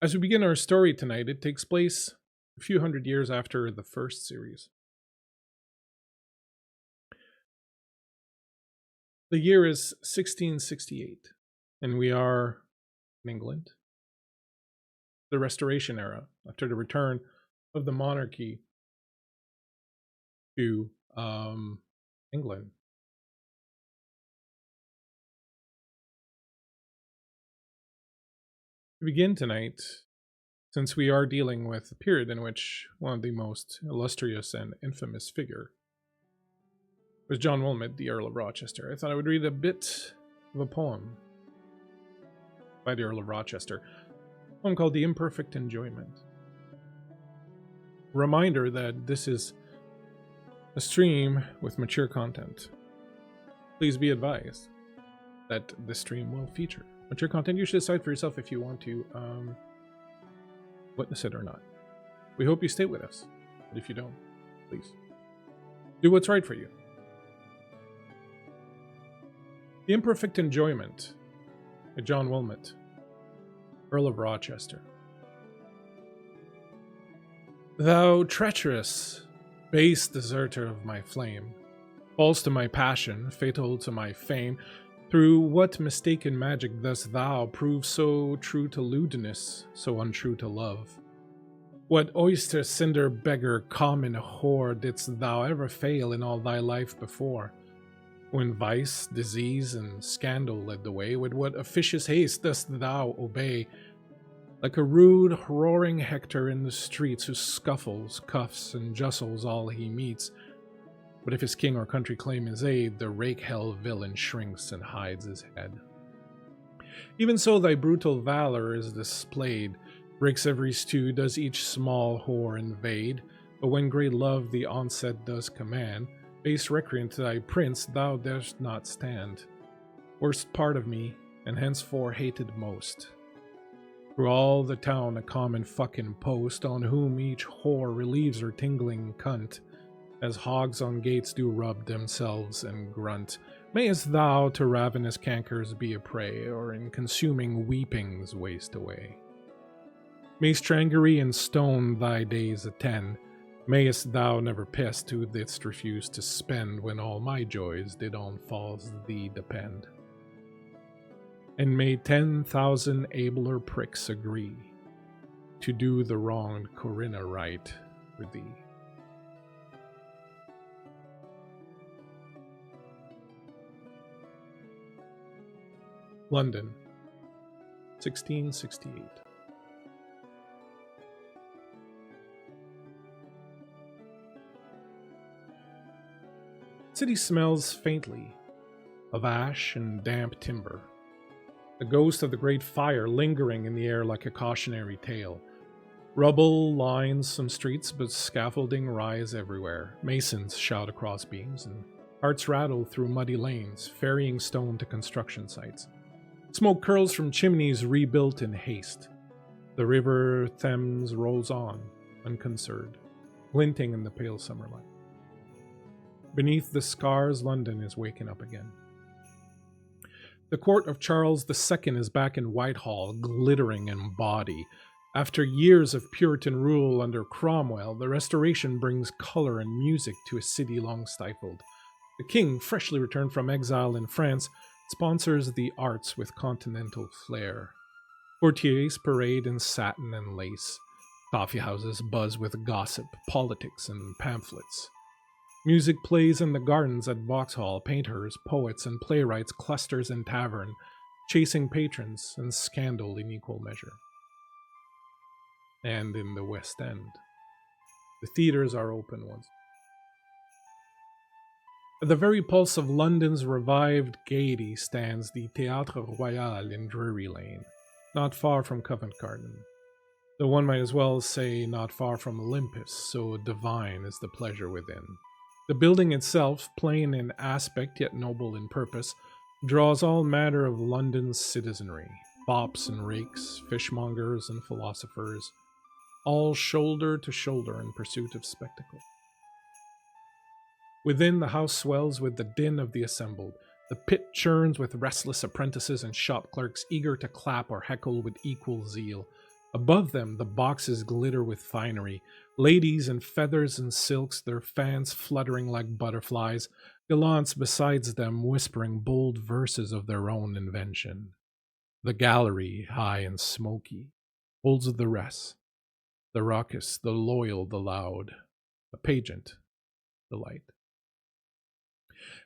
As we begin our story tonight, it takes place a few hundred years after the first series. The year is 1668, and we are in England. The Restoration era, after the return of the monarchy to England. To begin tonight, since we are dealing with a period in which one of the most illustrious and infamous figure was John Wilmot, the Earl of Rochester, I thought I would read a bit of a poem by the Earl of Rochester, a poem called The Imperfect Enjoyment. Reminder that this is a stream with mature content. Please be advised that this stream will feature mature content. You should decide for yourself if you want to witness it or not. We hope you stay with us, but if you don't, please do what's right for you. The Imperfect Enjoyment by John Wilmot, Earl of Rochester. Thou treacherous, base deserter of my flame, false to my passion, fatal to my fame, through what mistaken magic dost thou prove so true to lewdness, so untrue to love? What oyster cinder beggar, common whore, didst thou ever fail in all thy life before? When vice, disease, and scandal led the way, with what officious haste dost thou obey? Like a rude, roaring Hector in the streets, who scuffles, cuffs, and justles all he meets. But if his king or country claim his aid, the rake-hell villain shrinks and hides his head. Even so thy brutal valor is displayed, breaks every stew, does each small whore invade. But when great love the onset does command, base recreant to thy prince thou darest not stand. Worst part of me, and henceforth hated most. Through all the town a common fucking post, on whom each whore relieves her tingling cunt, as hogs on gates do rub themselves and grunt. Mayest thou to ravenous cankers be a prey, or in consuming weepings waste away. May strangery and stone thy days attend, mayest thou never pest who didst refuse to spend, when all my joys did on falls thee depend. And may 10,000 abler pricks agree to do the wronged Corinna right for thee. London, 1668. The city smells faintly of ash and damp timber, the ghost of the great fire lingering in the air like a cautionary tale. Rubble lines some streets, but scaffolding rise everywhere. Masons shout across beams, and carts rattle through muddy lanes, ferrying stone to construction sites. Smoke curls from chimneys rebuilt in haste. The river Thames rolls on, unconcerned, glinting in the pale summer light. Beneath the scars, London is waking up again. The court of Charles II is back in Whitehall, glittering in body. After years of Puritan rule under Cromwell, the Restoration brings color and music to a city long stifled. The king, freshly returned from exile in France, sponsors the arts with continental flair. Courtiers parade in satin and lace. Coffeehouses buzz with gossip, politics, and pamphlets. Music plays in the gardens at Vauxhall. Painters, poets, and playwrights clusters in tavern, chasing patrons and scandal in equal measure. And in the West End, the theaters are open once. At the very pulse of London's revived gaiety stands the Théâtre Royal in Drury Lane, not far from Covent Garden. Though one might as well say not far from Olympus, so divine is the pleasure within. The building itself, plain in aspect yet noble in purpose, draws all manner of London's citizenry, fops and rakes, fishmongers and philosophers, all shoulder to shoulder in pursuit of spectacle. Within, the house swells with the din of the assembled. The pit churns with restless apprentices and shop clerks eager to clap or heckle with equal zeal. Above them, the boxes glitter with finery, ladies in feathers and silks, their fans fluttering like butterflies, gallants besides them whispering bold verses of their own invention. The gallery, high and smoky, holds the rest, the raucous, the loyal, the loud, the pageant, the light.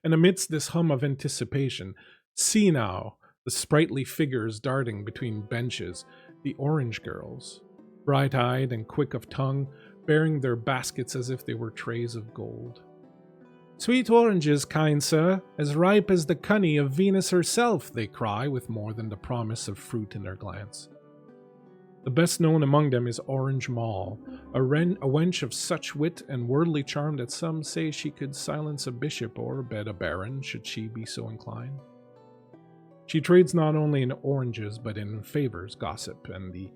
And amidst this hum of anticipation, see now the sprightly figures darting between benches, the orange girls, bright-eyed and quick of tongue, bearing their baskets as if they were trays of gold. "Sweet oranges, kind sir, as ripe as the cunny of Venus herself," they cry, with more than the promise of fruit in their glance. The best known among them is Orange Moll, a wench of such wit and worldly charm that some say she could silence a bishop or bed a baron, should she be so inclined. She trades not only in oranges, but in favors, gossip, and the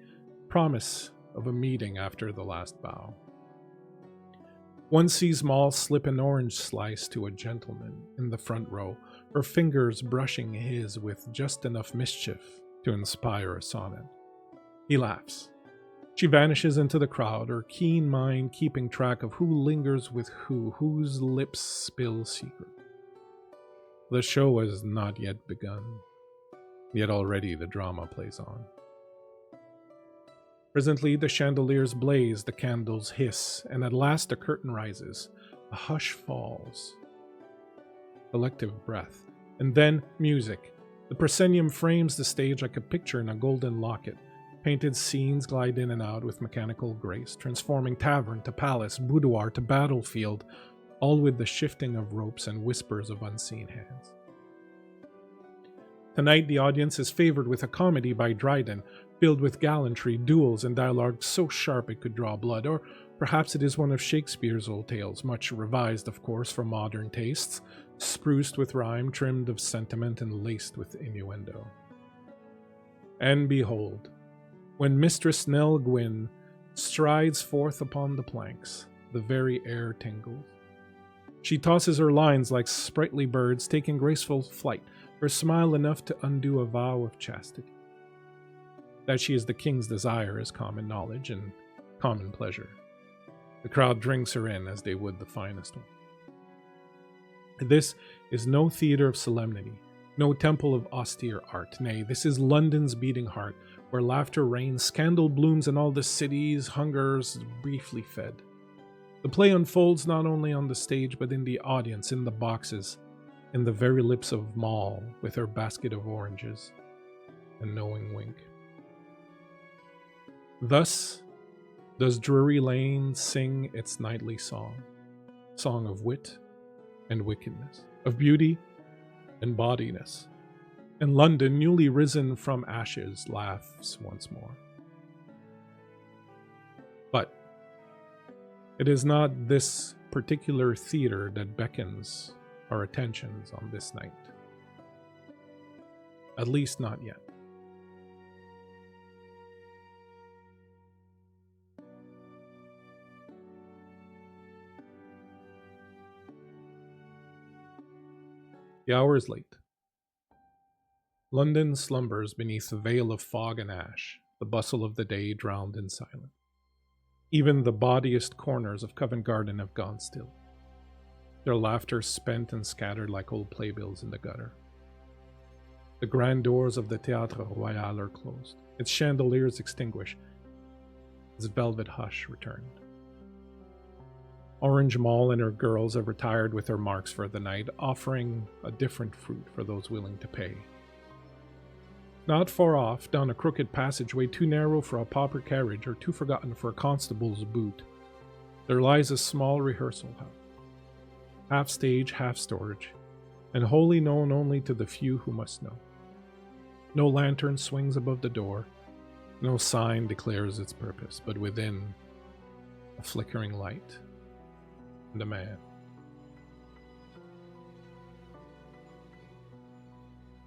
promise of a meeting after the last bow. One sees Moll slip an orange slice to a gentleman in the front row, her fingers brushing his with just enough mischief to inspire a sonnet. He laughs. She vanishes into the crowd, her keen mind keeping track of who lingers with who, whose lips spill secret. The show has not yet begun, yet already the drama plays on. Presently the chandeliers blaze, the candles hiss, and at last the curtain rises. A hush falls. Collective breath. And then music. The proscenium frames the stage like a picture in a golden locket. Painted scenes glide in and out with mechanical grace, transforming tavern to palace, boudoir to battlefield, all with the shifting of ropes and whispers of unseen hands. Tonight the audience is favored with a comedy by Dryden, filled with gallantry, duels, and dialogue so sharp it could draw blood, or perhaps it is one of Shakespeare's old tales, much revised, of course, for modern tastes, spruced with rhyme, trimmed of sentiment, and laced with innuendo. And behold, when Mistress Nell Gwyn strides forth upon the planks, the very air tingles. She tosses her lines like sprightly birds, taking graceful flight, her smile enough to undo a vow of chastity. That she is the king's desire is common knowledge and common pleasure. The crowd drinks her in as they would the finest one. This is no theatre of solemnity, no temple of austere art. Nay, this is London's beating heart, where laughter reigns, scandal blooms, and all the city's hungers briefly fed. The play unfolds not only on the stage, but in the audience, in the boxes, in the very lips of Moll, with her basket of oranges and knowing wink. Thus does Drury Lane sing its nightly song of wit and wickedness, of beauty and bawdiness. And London, newly risen from ashes, laughs once more. But it is not this particular theater that beckons our attentions on this night. At least not yet. The hour is late. London slumbers beneath a veil of fog and ash, the bustle of the day drowned in silence. Even the bawdiest corners of Covent Garden have gone still, their laughter spent and scattered like old playbills in the gutter. The grand doors of the Théâtre Royal are closed, its chandeliers extinguished, its velvet hush returned. Orange Moll and her girls have retired with their marks for the night, offering a different fruit for those willing to pay. Not far off, down a crooked passageway too narrow for a pauper carriage or too forgotten for a constable's boot, there lies a small rehearsal house, half stage, half storage, and wholly known only to the few who must know. No lantern swings above the door, no sign declares its purpose, but within, a flickering light and a man.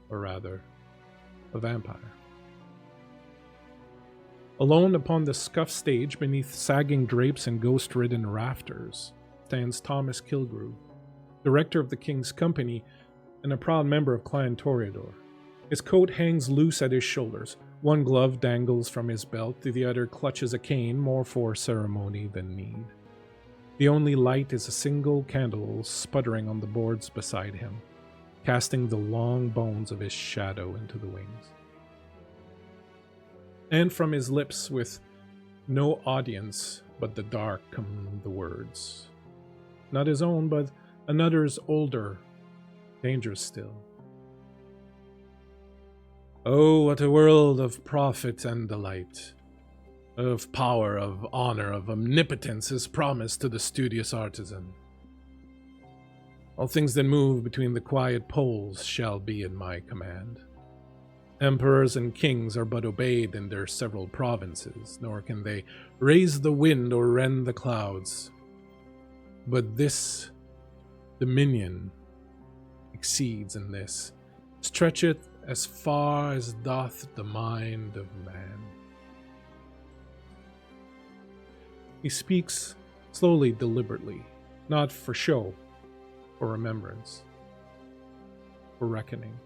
Or rather, a vampire. Alone upon the scuffed stage, beneath sagging drapes and ghost-ridden rafters, stands Thomas Kilgrew, director of the King's Company and a proud member of Clan Toreador. His coat hangs loose at his shoulders. One glove dangles from his belt, the other clutches a cane, more for ceremony than need. The only light is a single candle sputtering on the boards beside him, casting the long bones of his shadow into the wings. And from his lips, with no audience but the dark, come the words. Not his own, but another's older, dangerous still. Oh, what a world of profit and delight, of power, of honor, of omnipotence is promised to the studious artisan. All things that move between the quiet poles shall be in my command. Emperors and kings are but obeyed in their several provinces, nor can they raise the wind or rend the clouds. But this dominion exceeds in this, stretcheth as far as doth the mind of man. He speaks slowly, deliberately, not for show, for remembrance, for reckoning.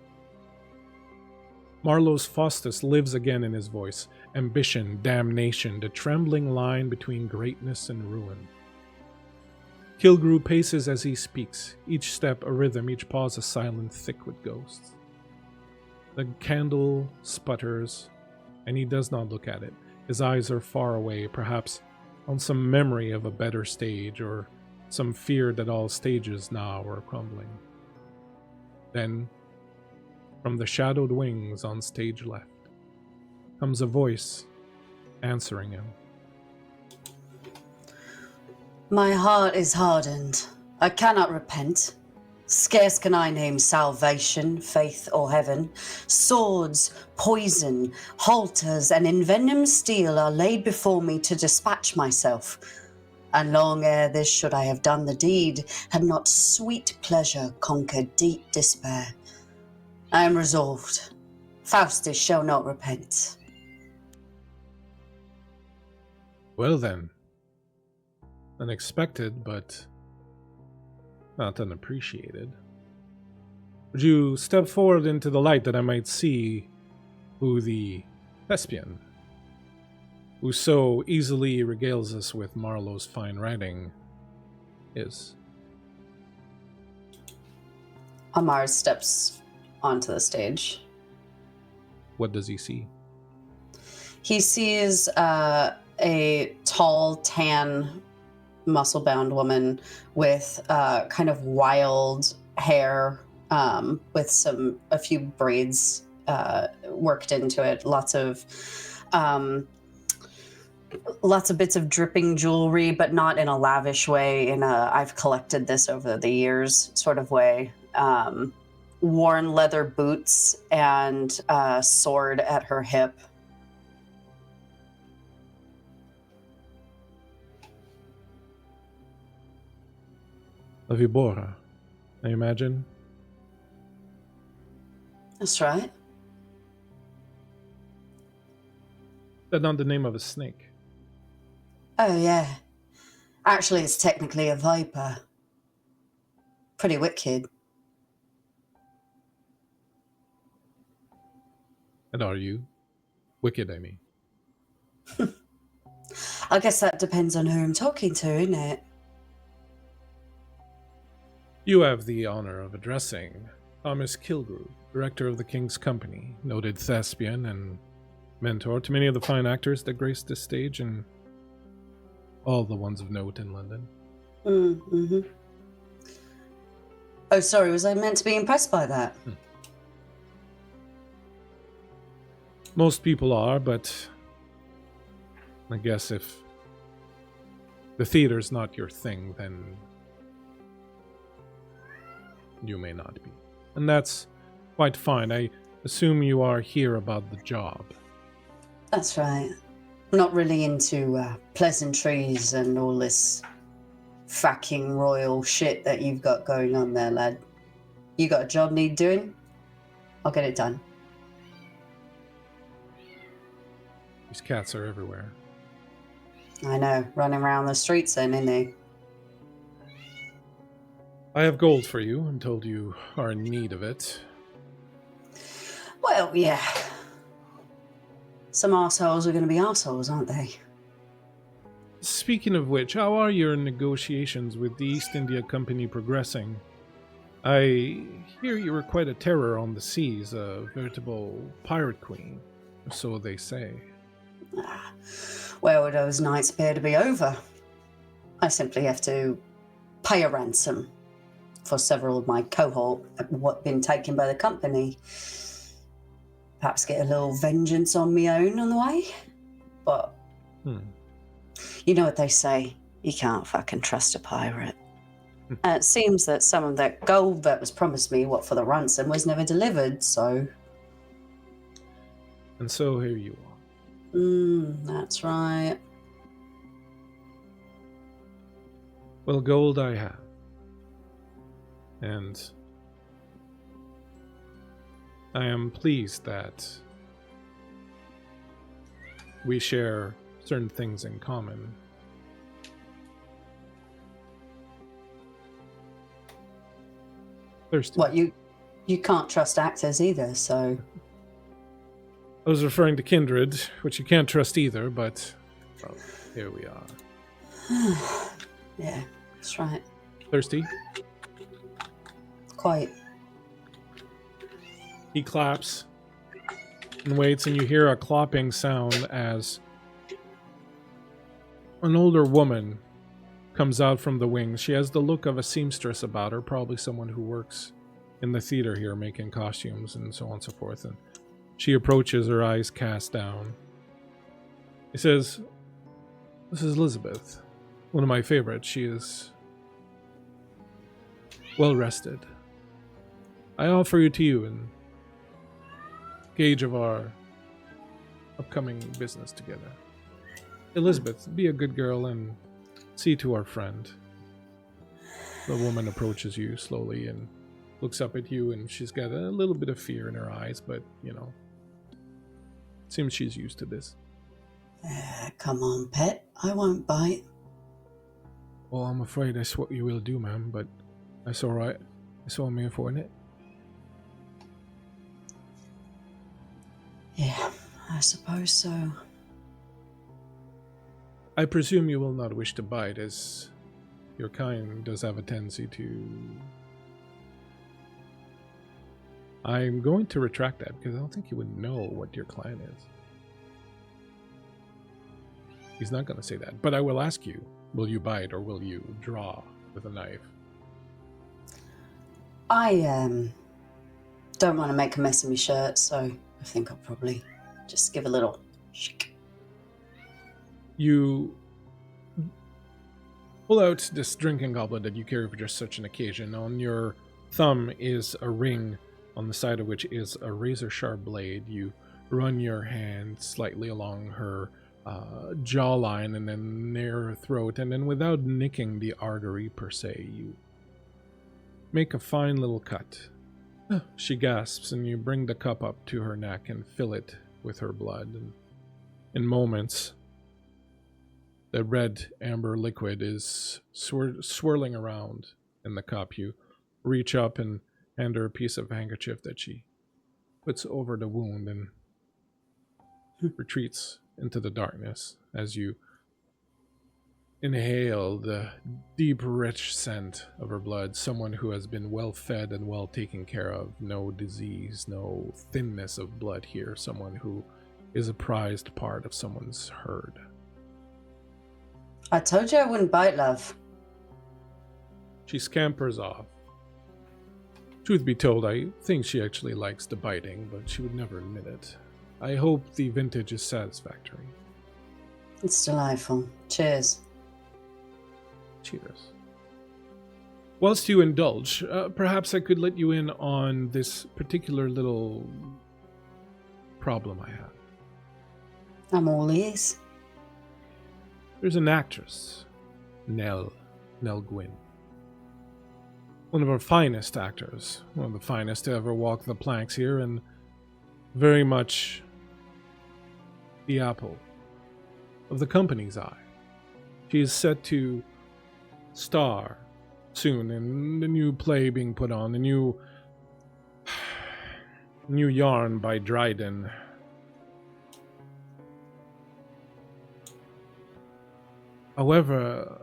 Marlowe's Faustus lives again in his voice, ambition, damnation, the trembling line between greatness and ruin. Kilgrew paces as he speaks, each step a rhythm, each pause a silent thick with ghosts. The candle sputters, and he does not look at it. His eyes are far away, perhaps on some memory of a better stage, or some fear that all stages now are crumbling. Then, from the shadowed wings on stage left, comes a voice answering him. My heart is hardened. I cannot repent. Scarce can I name salvation, faith, or heaven. Swords, poison, halters, and envenomed steel are laid before me to dispatch myself. And long ere this should I have done the deed, had not sweet pleasure conquered deep despair. I am resolved. Faustus shall not repent. Well then, unexpected, but not unappreciated. Would you step forward into the light that I might see who the thespian, who so easily regales us with Marlowe's fine writing, is? Amar steps onto the stage. What does he see? He sees a tall, tan, muscle-bound woman with kind of wild hair, with a few braids worked into it. Lots of bits of dripping jewelry, but not in a lavish way. In a I've collected this over the years sort of way. Worn leather boots and a sword at her hip. La Vibora, I imagine. That's right. That's not the name of a snake. Oh, yeah. Actually, it's technically a viper. Pretty wicked. And are you? Wicked, I mean. I guess that depends on who I'm talking to, isn't it? You have the honor of addressing Thomas Kilgrew, director of the King's Company, noted thespian and mentor to many of the fine actors that grace this stage and all the ones of note in London. Mm-hmm. Oh, sorry, was I meant to be impressed by that? Most people are, but I guess if the theater's not your thing, then you may not be. And that's quite fine. I assume you are here about the job. That's right. I'm not really into pleasantries and all this fucking royal shit that you've got going on there, lad. You got a job need doing? I'll get it done. These cats are everywhere. I know, running around the streets then, ain't they? I have gold for you. I'm told you are in need of it. Well, yeah. Some arseholes are going to be arseholes, aren't they? Speaking of which, how are your negotiations with the East India Company progressing? I hear you were quite a terror on the seas, a veritable pirate queen, or so they say. Well, those nights appear to be over. I simply have to pay a ransom for several of my cohort what been taken by the company. Perhaps get a little vengeance on my own on the way. But you know what they say, you can't fucking trust a pirate. And it seems that some of that gold that was promised me, for the ransom, was never delivered, so... And so here you are. That's right. Well, gold I have. And I am pleased that we share certain things in common. Thirsty. What, you can't trust actors either, so... I was referring to kindred, which you can't trust either, but well, here we are. Yeah, that's right. Thirsty? Quite. He claps and waits, and you hear a clopping sound as an older woman comes out from the wings. She has the look of a seamstress about her, probably someone who works in the theater here making costumes and so on and so forth. And she approaches, her eyes cast down. He says, "This is Elizabeth, one of my favorites. She is well rested. I offer you to you in gauge of our upcoming business together. Elizabeth, be a good girl and see to our friend." The woman approaches you slowly and looks up at you, and she's got a little bit of fear in her eyes, but, you know, seems she's used to this. Come on, pet. I won't bite. Well, I'm afraid that's what you will do, ma'am, but that's all right. That's all I'm here for, isn't it? Yeah, I suppose so. I presume you will not wish to bite, as your kind does have a tendency to... I'm going to retract that, because I don't think you would know what your clan is. He's not going to say that, but I will ask you, will you bite or will you draw with a knife? I don't want to make a mess of my shirt, so I think I'll probably just give a little shake. You pull out this drinking goblet that you carry for just such an occasion. On your thumb is a ring, on the side of which is a razor-sharp blade. You run your hand slightly along her jawline and then near her throat, and then without nicking the artery per se, you make a fine little cut. She gasps, and you bring the cup up to her neck and fill it with her blood. And in moments, the red amber liquid is swirling around in the cup. You reach up and hand her a piece of handkerchief that she puts over the wound and retreats into the darkness as you inhale the deep, rich scent of her blood. Someone who has been well fed and well taken care of. No disease, no thinness of blood here. Someone who is a prized part of someone's herd. I told you I wouldn't bite, love. She scampers off. Truth be told, I think she actually likes the biting, but she would never admit it. I hope the vintage is satisfactory. It's delightful. Cheers. Cheers. Whilst you indulge, perhaps I could let you in on this particular little problem I have. I'm all ears. There's an actress, Nell Gwyn. One of our finest actors, one of the finest to ever walk the planks here, and very much the apple of the company's eye. She is set to star soon in the new play being put on, the new new yarn by Dryden. However,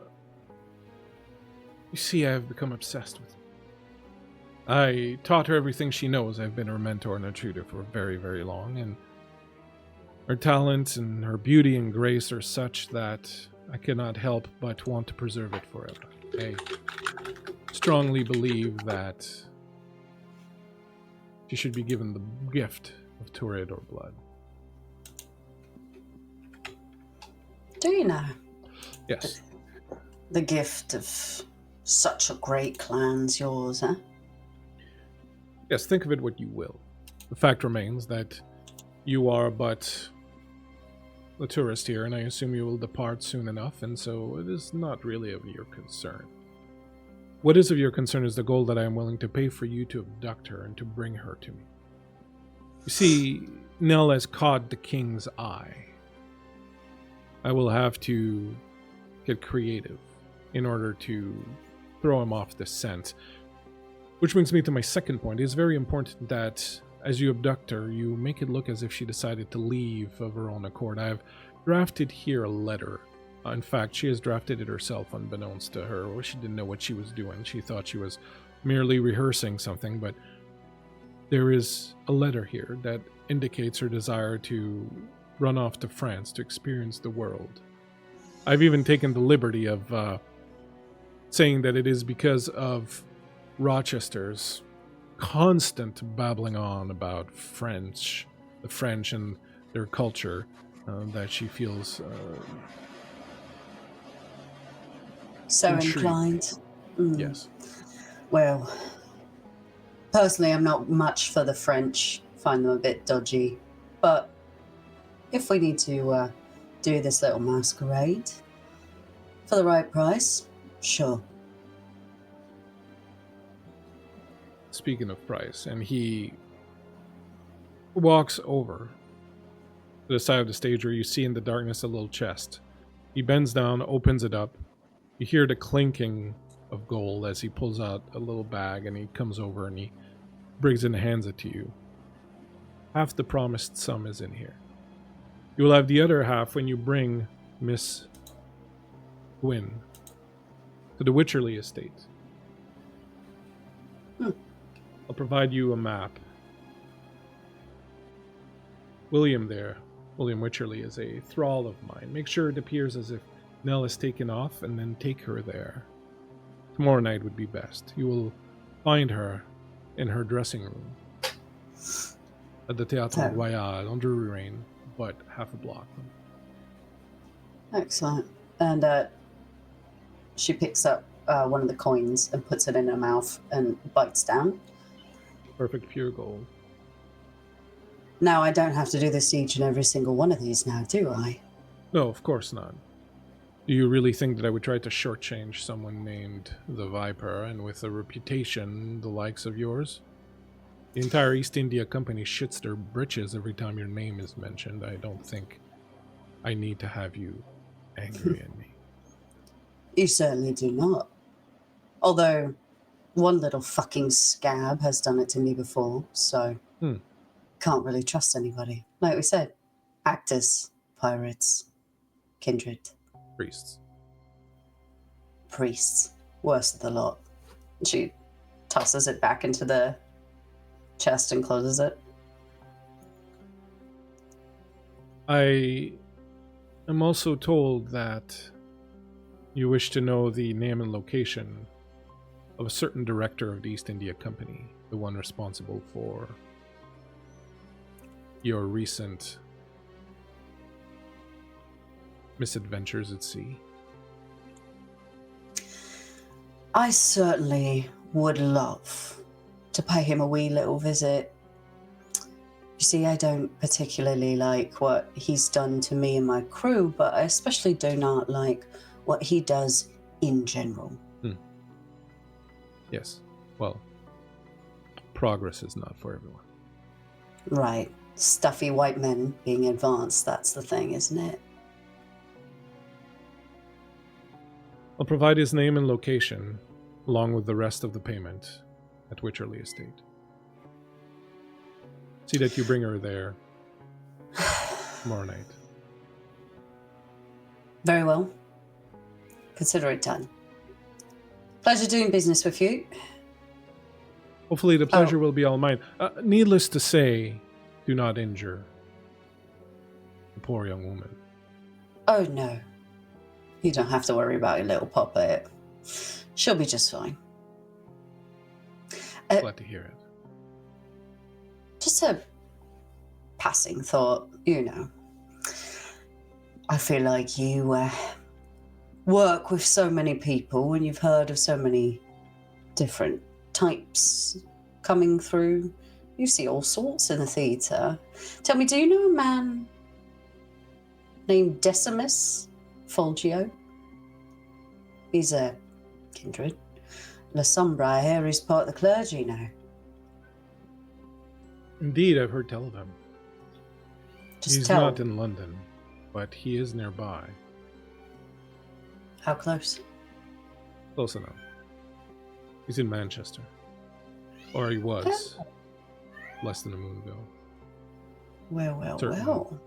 you see, I have become obsessed with her. I taught her everything she knows. I've been her mentor and a tutor for very, very long, and her talent and her beauty and grace are such that I cannot help but want to preserve it forever. I strongly believe that she should be given the gift of Toreador blood. Do you know? Yes. The gift of such a great clan's yours, huh? Yes, think of it what you will. The fact remains that you are but a tourist here, and I assume you will depart soon enough, and so it is not really of your concern. What is of your concern is the gold that I am willing to pay for you to abduct her and to bring her to me. You see, Nell has caught the king's eye. I will have to get creative in order to throw him off the scent. Which brings me to my second point. It is very important that as you abduct her, you make it look as if she decided to leave of her own accord. I have drafted here a letter. In fact, she has drafted it herself unbeknownst to her. Or she didn't know what she was doing. She thought she was merely rehearsing something, but there is a letter here that indicates her desire to run off to France to experience the world. I've even taken the liberty of saying that it is because of Rochester's constant babbling on about the French and their culture, that she feels so intrigued. inclined. Yes. Well, personally, I'm not much for the French. Find them a bit dodgy. But if we need to do this little masquerade for the right price, sure. Speaking of price, and he walks over to the side of the stage where you see in the darkness a little chest. He bends down, opens it up. You hear the clinking of gold as he pulls out a little bag, and he comes over and he brings it and hands it to you. Half the promised sum is in here. You will have the other half when you bring Miss Gwyn to the Wycherley estate. I'll provide you a map. William Wycherley is a thrall of mine. Make sure it appears as if Nell is taken off, and then take her there. Tomorrow night would be best. You will find her in her dressing room at the Théâtre Royal on Drury Lane, but half a block. Excellent. And she picks up one of the coins and puts it in her mouth and bites down. Perfect pure gold. Now, I don't have to do this to each and every single one of these now, do I? No, of course not. Do you really think that I would try to shortchange someone named the Viper, and with a reputation the likes of yours? The entire East India Company shits their britches every time your name is mentioned. I don't think I need to have you angry at me. You certainly do not. Although, one little fucking scab has done it to me before, so can't really trust anybody. Like we said, actors, pirates, kindred. Priests. Worst of the lot. She tosses it back into the chest and closes it. I am also told that you wish to know the name and location of a certain director of the East India Company, the one responsible for your recent misadventures at sea. I certainly would love to pay him a wee little visit. You see, I don't particularly like what he's done to me and my crew, but I especially do not like what he does in general. Yes. Well, progress is not for everyone. Right. Stuffy white men being advanced, that's the thing, isn't it? I'll provide his name and location, along with the rest of the payment, at Wycherley Estate. See that you bring her there tomorrow night. Very well. Consider it done. Pleasure doing business with you. Hopefully the pleasure will be all mine. Needless to say, do not injure the poor young woman. Oh, no. You don't have to worry about your little puppet. She'll be just fine. Glad to hear it. Just a passing thought, you know. I feel like you work with so many people and you've heard of so many different types coming through. You see all sorts in the theatre. Tell me, do you know a man named Decimus Fulgio? He's a kindred. La Sombra, I hear he's part of the clergy now. Indeed, I've heard tell of him. He's not in London, but he is nearby. How close? Close enough. He's in Manchester. Or he was. Less than a moon ago. Well.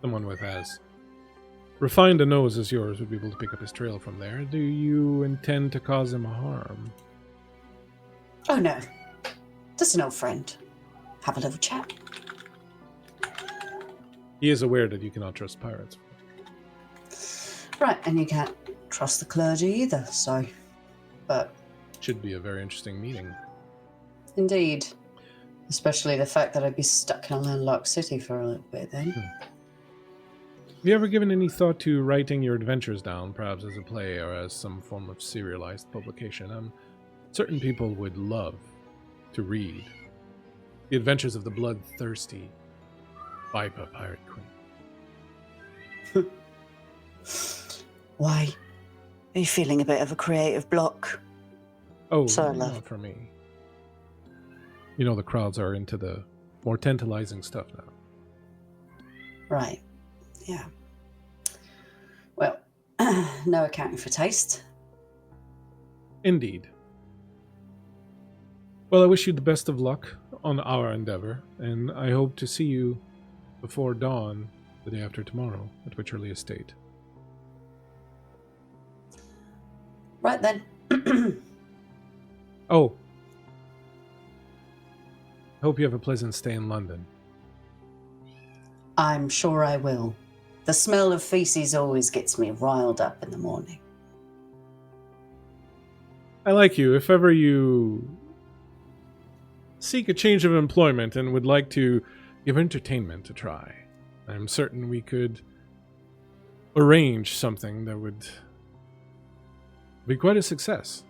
Someone with as refined a nose as yours would be able to pick up his trail from there. Do you intend to cause him harm? Oh, no. Just an old friend. Have a little chat. He is aware that you cannot trust pirates. Right, and you can't trust the clergy either, so... But... Should be a very interesting meeting. Indeed. Especially the fact that I'd be stuck in a landlocked city for a little bit then. Have you ever given any thought to writing your adventures down, perhaps as a play or as some form of serialized publication? Certain people would love to read the adventures of the bloodthirsty Viper Pirate Queen. Why? Are you feeling a bit of a creative block? Oh, Sorry, not for me. You know the crowds are into the more tantalizing stuff now. Right. Yeah. Well, no accounting for taste. Indeed. Well, I wish you the best of luck on our endeavor, and I hope to see you before dawn the day after tomorrow at Witcherly Estate. Right then. Oh. I hope you have a pleasant stay in London. I'm sure I will. The smell of feces always gets me riled up in the morning. I like you. If ever you seek a change of employment and would like to give entertainment a try, I'm certain we could arrange something that would be quite a success.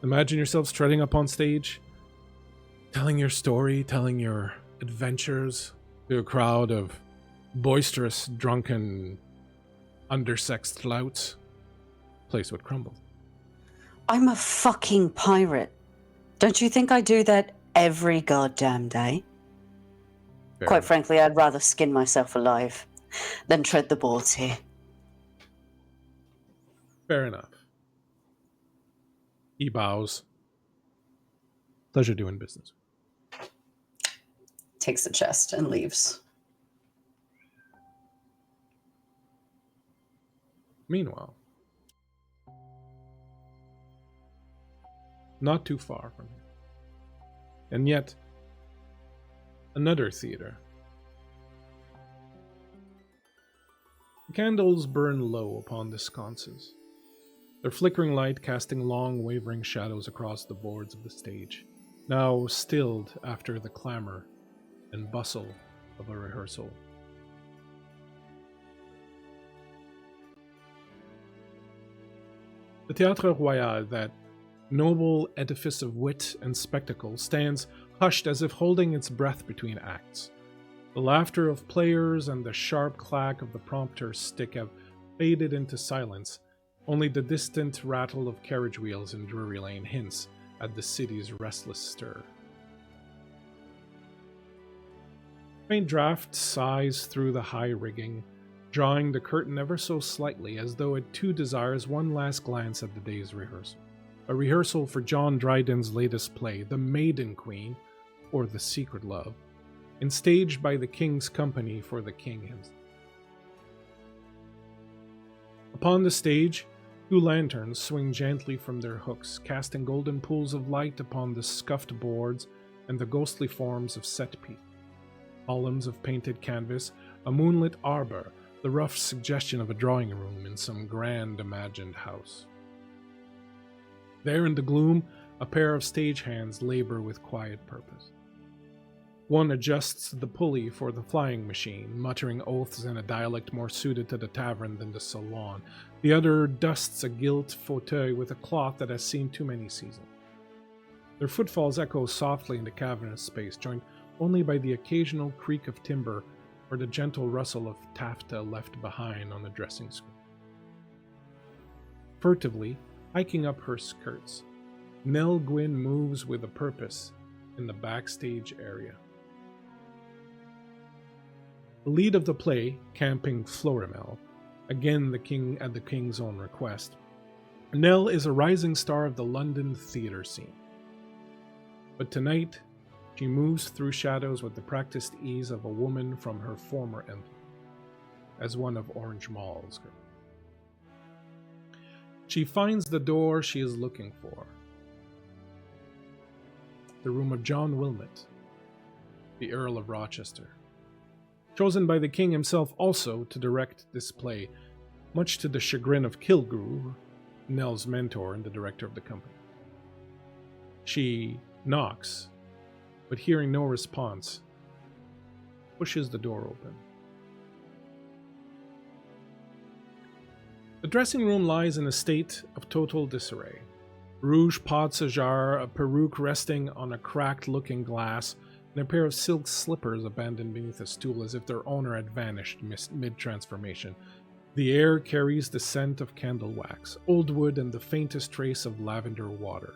Imagine yourself strutting up on stage, telling your story, telling your adventures to a crowd of boisterous, drunken, undersexed louts. Place would crumble. I'm a fucking pirate. Don't you think I do that every goddamn day? Quite frankly, I'd rather skin myself alive than tread the boards here. Fair enough. He bows. Pleasure doing business. Takes the chest and leaves. Meanwhile, not too far from here, and yet another theater. The candles burn low upon the sconces, their flickering light casting long, wavering shadows across the boards of the stage, now stilled after the clamor and bustle of a rehearsal. The Théâtre Royal, that noble edifice of wit and spectacle, stands hushed as if holding its breath between acts. The laughter of players and the sharp clack of the prompter's stick have faded into silence. Only the distant rattle of carriage wheels in Drury Lane hints at the city's restless stir. Faint draft sighs through the high rigging, drawing the curtain ever so slightly, as though it too desires one last glance at the day's rehearsal. A rehearsal for John Dryden's latest play, The Maiden Queen, or The Secret Love, and staged by the king's company for the king himself. Upon the stage, 2 lanterns swing gently from their hooks, casting golden pools of light upon the scuffed boards and the ghostly forms of set pieces. Columns of painted canvas, a moonlit arbor, the rough suggestion of a drawing room in some grand imagined house. There in the gloom, a pair of stagehands labor with quiet purpose. One adjusts the pulley for the flying machine, muttering oaths in a dialect more suited to the tavern than the salon. The other dusts a gilt fauteuil with a cloth that has seen too many seasons. Their footfalls echo softly in the cavernous space, joined only by the occasional creak of timber or the gentle rustle of taffeta left behind on the dressing screen. Furtively, hiking up her skirts, Nell Gwyn moves with a purpose in the backstage area. The lead of the play, Camping Florimel, again at the king's own request, Nell is a rising star of the London theatre scene. But tonight, she moves through shadows with the practiced ease of a woman from her former employ, as one of Orange Mall's girls. She finds the door she is looking for. The room of John Wilmot, the Earl of Rochester, chosen by the king himself also to direct this play, much to the chagrin of Kilgrew, Nell's mentor and the director of the company. She knocks, but hearing no response, pushes the door open. The dressing room lies in a state of total disarray. Rouge pots ajar, a peruke resting on a cracked looking glass, and a pair of silk slippers abandoned beneath a stool as if their owner had vanished mid-transformation. The air carries the scent of candle wax, old wood, and the faintest trace of lavender water,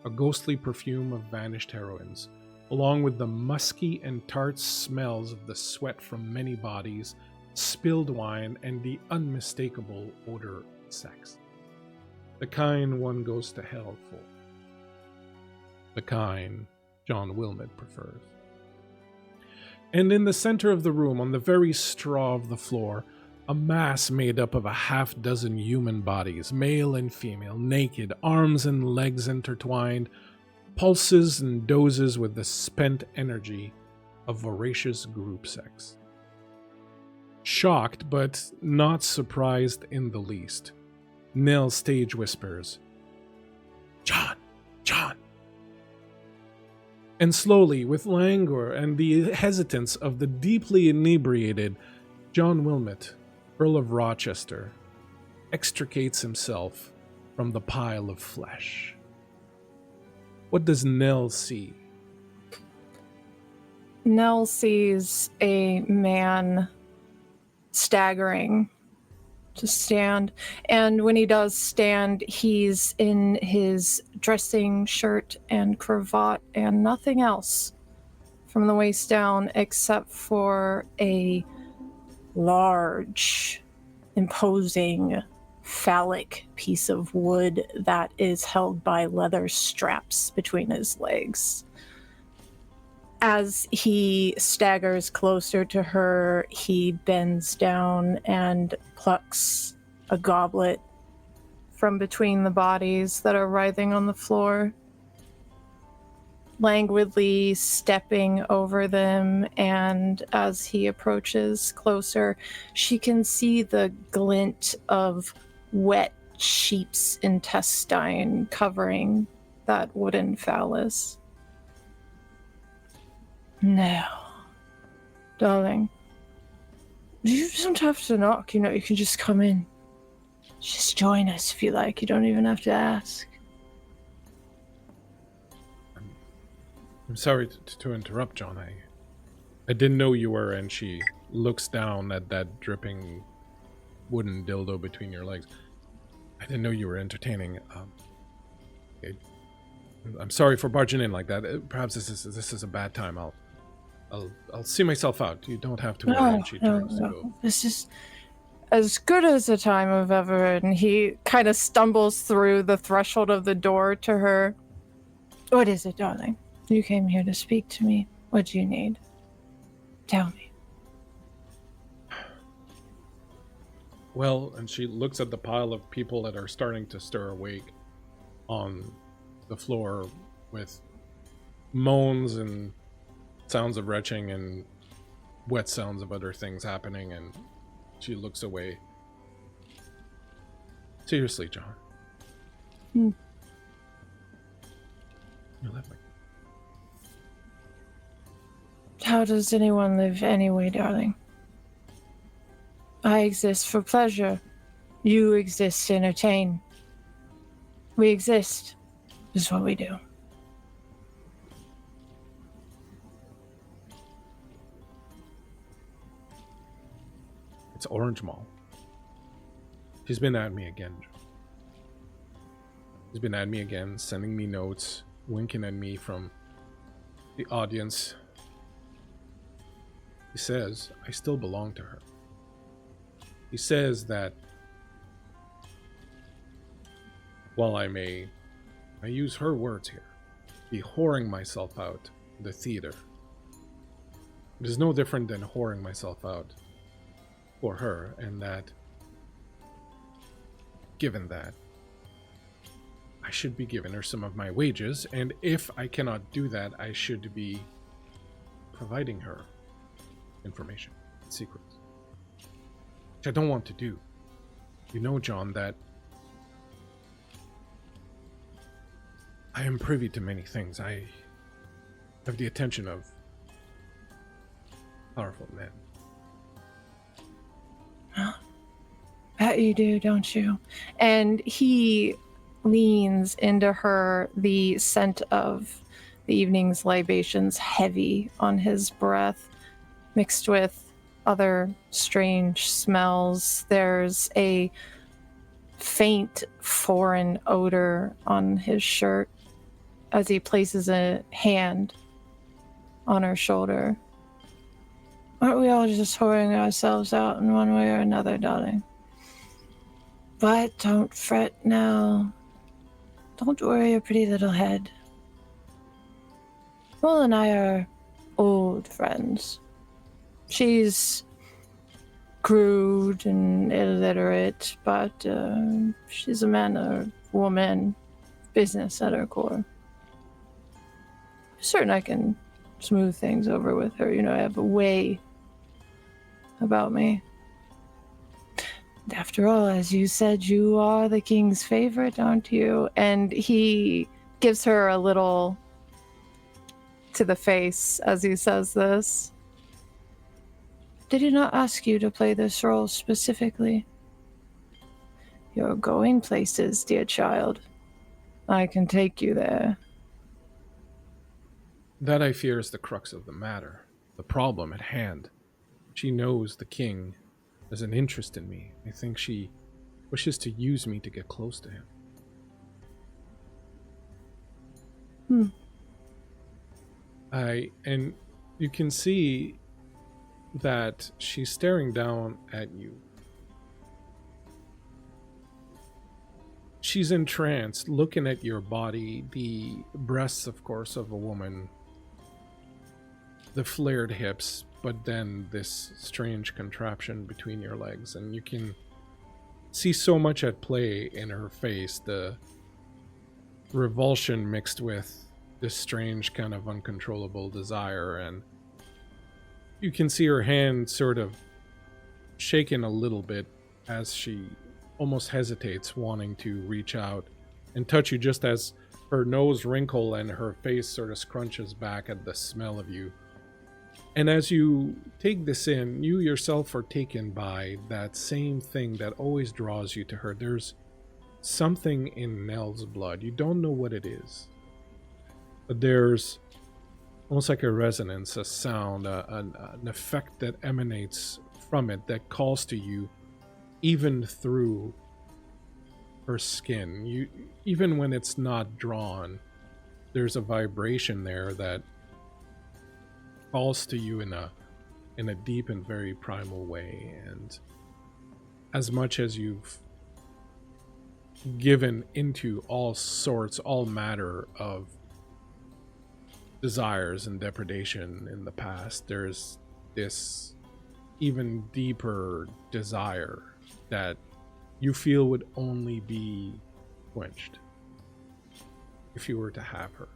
a ghostly perfume of vanished heroines, along with the musky and tart smells of the sweat from many bodies, spilled wine, and the unmistakable odor of sex. The kind one goes to hell for. The kind John Wilmot prefers. And in the center of the room, on the very straw of the floor, a mass made up of a half-dozen human bodies, male and female, naked, arms and legs intertwined, pulses and dozes with the spent energy of voracious group sex. Shocked, but not surprised in the least, Nell stage whispers, "John! John!" And slowly, with languor and the hesitance of the deeply inebriated, John Wilmot, Earl of Rochester, extricates himself from the pile of flesh. What does Nell see? Nell sees a man staggering to stand, and when he does stand, he's in his dressing shirt and cravat and nothing else from the waist down except for a large, imposing, phallic piece of wood that is held by leather straps between his legs. As he staggers closer to her, he bends down and plucks a goblet from between the bodies that are writhing on the floor, languidly stepping over them, and as he approaches closer, she can see the glint of wet sheep's intestine covering that wooden phallus. No. Darling. You don't have to knock, you can just come in. Just join us if you like, you don't even have to ask. I'm sorry to interrupt, John. I didn't know you were, and she looks down at that dripping wooden dildo between your legs. I didn't know you were entertaining. I'm sorry for barging in like that. Perhaps this is a bad time. I'll see myself out. You don't have to worry. And she turns to go. This is as good as a time I've ever had. And he kind of stumbles through the threshold of the door to her. What is it, darling? You came here to speak to me. What do you need? Tell me. Well, and she looks at the pile of people that are starting to stir awake on the floor with moans and sounds of retching and wet sounds of other things happening, and she looks away. Seriously, John. Hmm. You left me. How does anyone live anyway, darling? I exist for pleasure. You exist to entertain. We exist. This is what we do. It's Orange Mall. She's been at me again. She's been at me again, sending me notes, winking at me from the audience. He says I still belong to her. He says that while I use her words here, be whoring myself out in the theater, it is no different than whoring myself out for her, and that, given that, I should be giving her some of my wages, and if I cannot do that, I should be providing her information, secrets. Which I don't want to do. You know, John, that I am privy to many things. I have the attention of powerful men. Bet you do, don't you? And he leans into her, the scent of the evening's libations heavy on his breath, mixed with other strange smells. There's a faint foreign odor on his shirt as he places a hand on her shoulder. Aren't we all just whoring ourselves out in one way or another, darling? But don't fret now. Don't worry your pretty little head. Will and I are old friends. She's crude and illiterate, but she's a man or woman, business at her core. I'm certain I can smooth things over with her. You know, I have a way about me. And after all, as you said, you are the king's favorite, aren't you? And he gives her a little to the face as he says this. Did he not ask you to play this role specifically? You're going places, dear child. I can take you there. That, I fear, is the crux of the matter, the problem at hand. She knows the king has an interest in me. I think she wishes to use me to get close to him. And you can see that she's staring down at you. She's entranced, looking at your body, the breasts, of course, of a woman, the flared hips, but then this strange contraption between your legs, and you can see so much at play in her face, the revulsion mixed with this strange kind of uncontrollable desire, and you can see her hand sort of shaking a little bit as she almost hesitates, wanting to reach out and touch you, just as her nose wrinkle and her face sort of scrunches back at the smell of you. And as you take this in, you yourself are taken by that same thing that always draws you to her. There's something in Nell's blood. You don't know what it is, but there's almost like a resonance, a sound, an effect that emanates from it that calls to you even through her skin. Even when it's not drawn, there's a vibration there that calls to you in a deep and very primal way. And as much as you've given into all sorts, all matter of desires and depredation in the past, there's this even deeper desire that you feel would only be quenched if you were to have her.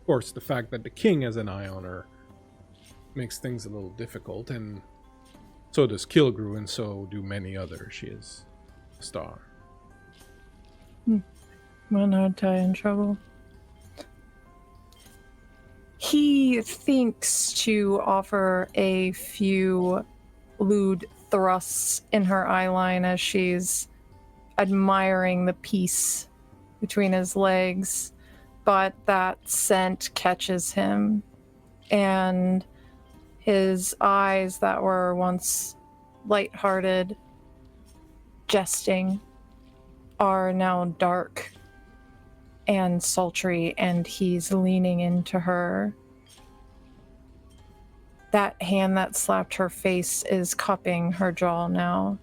Of course, the fact that the king has an eye on her makes things a little difficult, and so does Kilgrew, and so do many others. She is a star. Well, not tie in trouble. He thinks to offer a few lewd thrusts in her eyeline as she's admiring the piece between his legs, but that scent catches him, and his eyes that were once lighthearted, jesting, are now dark and sultry, and he's leaning into her. That hand that slapped her face is cupping her jaw now.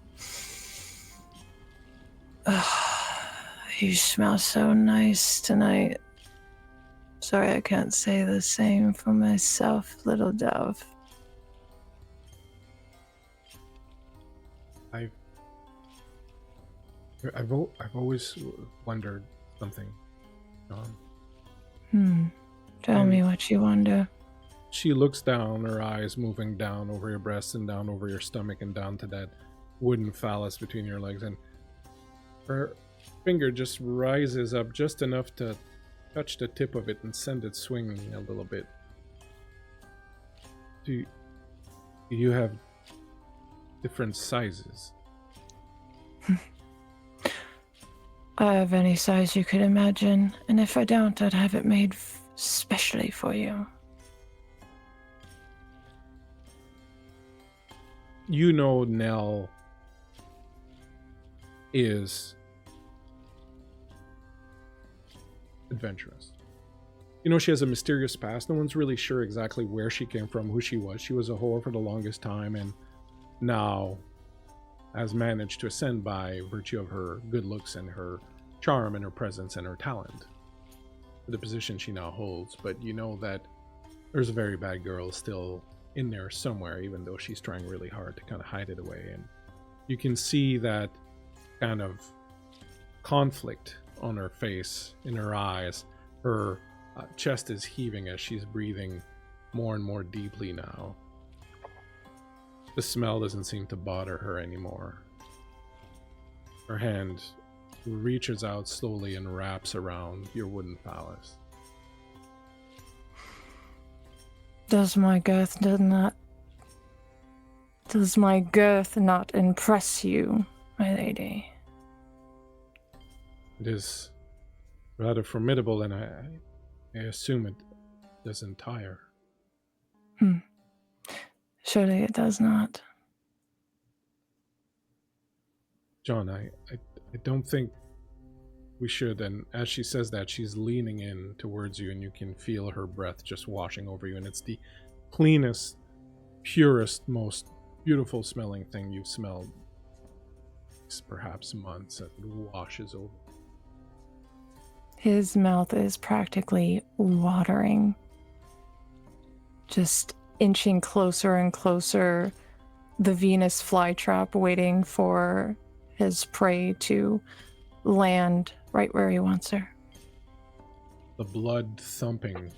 You smell so nice tonight. Sorry I can't say the same for myself, little dove. I've always wondered something, John. Tell me what you wonder. She looks down, her eyes moving down over your breast and down over your stomach and down to that wooden phallus between your legs, and her finger just rises up just enough to touch the tip of it and send it swinging a little bit. Do you have different sizes? I have any size you could imagine, and if I don't, I'd have it made specially for you. You know Nell is adventurous. You know she has a mysterious past. No one's really sure exactly where she came from, who she was. She was a whore for the longest time, and now has managed to ascend by virtue of her good looks and her charm and her presence and her talent to the position she now holds. But you know that there's a very bad girl still in there somewhere, even though she's trying really hard to kind of hide it away. And you can see that kind of conflict on her face, in her eyes. Her chest is heaving as she's breathing more and more deeply now. The smell doesn't seem to bother her anymore. Her hand reaches out slowly and wraps around your wooden phallus. Does my girth not impress you, my lady? It is rather formidable, and I assume it doesn't tire. Surely it does not. John, I don't think we should. And as she says that, she's leaning in towards you, and you can feel her breath just washing over you. And it's the cleanest, purest, most beautiful smelling thing you've smelled perhaps months. It washes over. His mouth is practically watering, just inching closer and closer, the Venus flytrap waiting for his prey to land right where he wants her. The blood thumping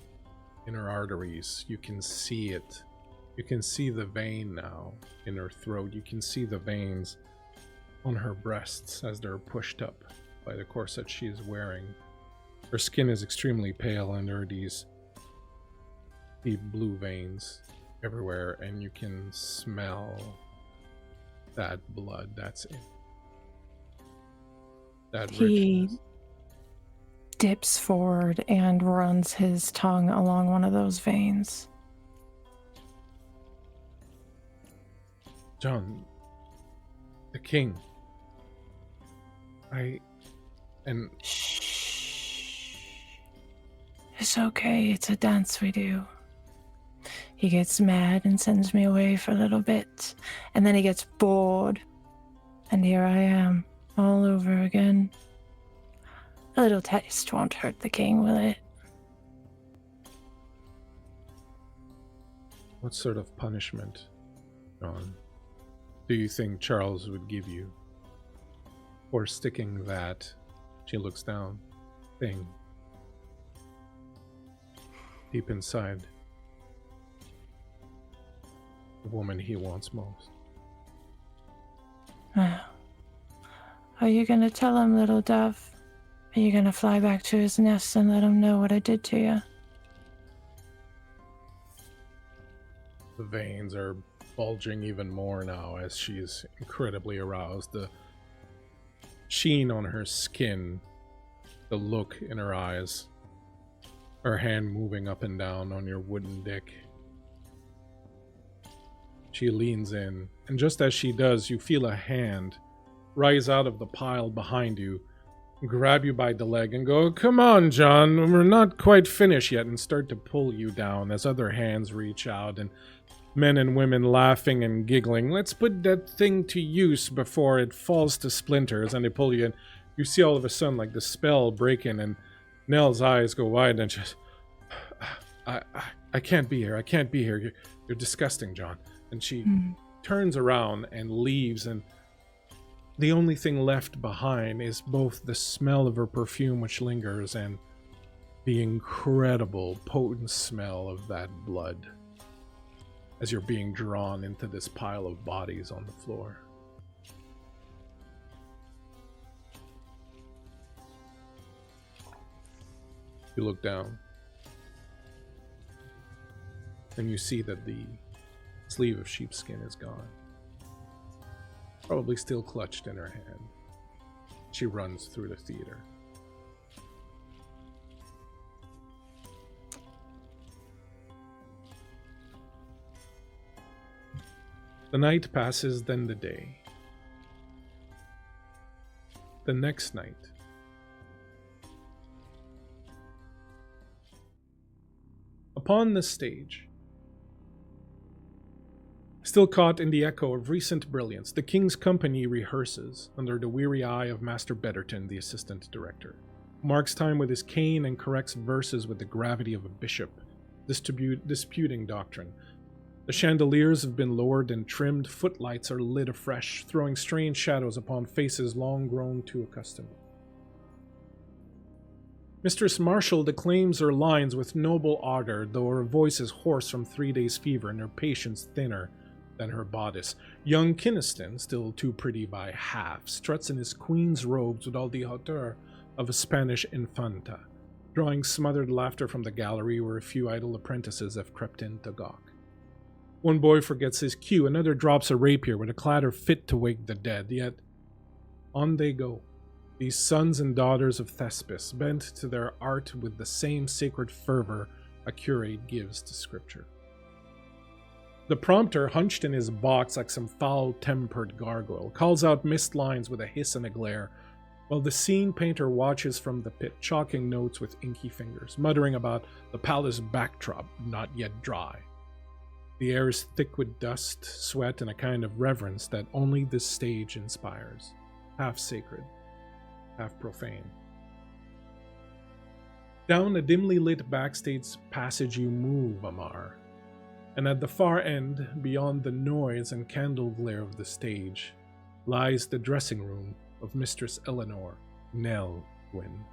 in her arteries, you can see it. You can see the vein now in her throat. You can see the veins on her breasts as they're pushed up by the corset she is wearing. Her skin is extremely pale, and there are these deep blue veins everywhere, and you can smell that blood that's in that He richness. dips forward and runs his tongue along one of those veins. John, the king. Shh. It's okay. It's a dance we do. He gets mad and sends me away for a little bit, and then he gets bored, and here I am, all over again. A little taste won't hurt the king, will it? What sort of punishment John, do you think Charles would give you for sticking that, she looks down, thing deep inside the woman he wants most? Are you gonna tell him, little dove? Are you gonna fly back to his nest and let him know what I did to you? The veins are bulging even more now as she's incredibly aroused. The sheen on her skin, the look in her eyes, her hand moving up and down on your wooden dick. She leans in, and just as she does, you feel a hand rise out of the pile behind you, grab you by the leg, and go, "Come on, John, we're not quite finished yet," and start to pull you down as other hands reach out, and men and women laughing and giggling. "Let's put that thing to use before it falls to splinters," and they pull you in. You see all of a sudden, like, the spell breaking, and Nell's eyes go wide, and she's, I can't be here, I can't be here, you're disgusting, John. And she turns around and leaves, and the only thing left behind is both the smell of her perfume, which lingers, and the incredible, potent smell of that blood as you're being drawn into this pile of bodies on the floor. You look down, and you see that the sleeve of sheepskin is gone. Probably still clutched in her hand. She runs through the theater. The night passes, then the day. The next night. Upon the stage, still caught in the echo of recent brilliance, the King's Company rehearses under the weary eye of Master Betterton, the assistant director. Marks time with his cane and corrects verses with the gravity of a bishop, disputing doctrine. The chandeliers have been lowered and trimmed, footlights are lit afresh, throwing strange shadows upon faces long grown too accustomed. Mistress Marshall declaims her lines with noble ardor, though her voice is hoarse from 3 days' fever and her patience thinner than her bodice. Young Kynaston, still too pretty by half, struts in his queen's robes with all the hauteur of a Spanish infanta, drawing smothered laughter from the gallery where a few idle apprentices have crept in to gawk. One boy forgets his cue, another drops a rapier with a clatter fit to wake the dead, yet on they go, these sons and daughters of Thespis, bent to their art with the same sacred fervor a curate gives to scripture. The prompter, hunched in his box like some foul-tempered gargoyle, calls out missed lines with a hiss and a glare, while the scene painter watches from the pit, chalking notes with inky fingers, muttering about the palace backdrop not yet dry. The air is thick with dust, sweat, and a kind of reverence that only this stage inspires, half sacred, half profane. Down a dimly lit backstage passage you move, Amar, and at the far end, beyond the noise and candle glare of the stage, lies the dressing room of Mistress Eleanor, Nell Gwyn.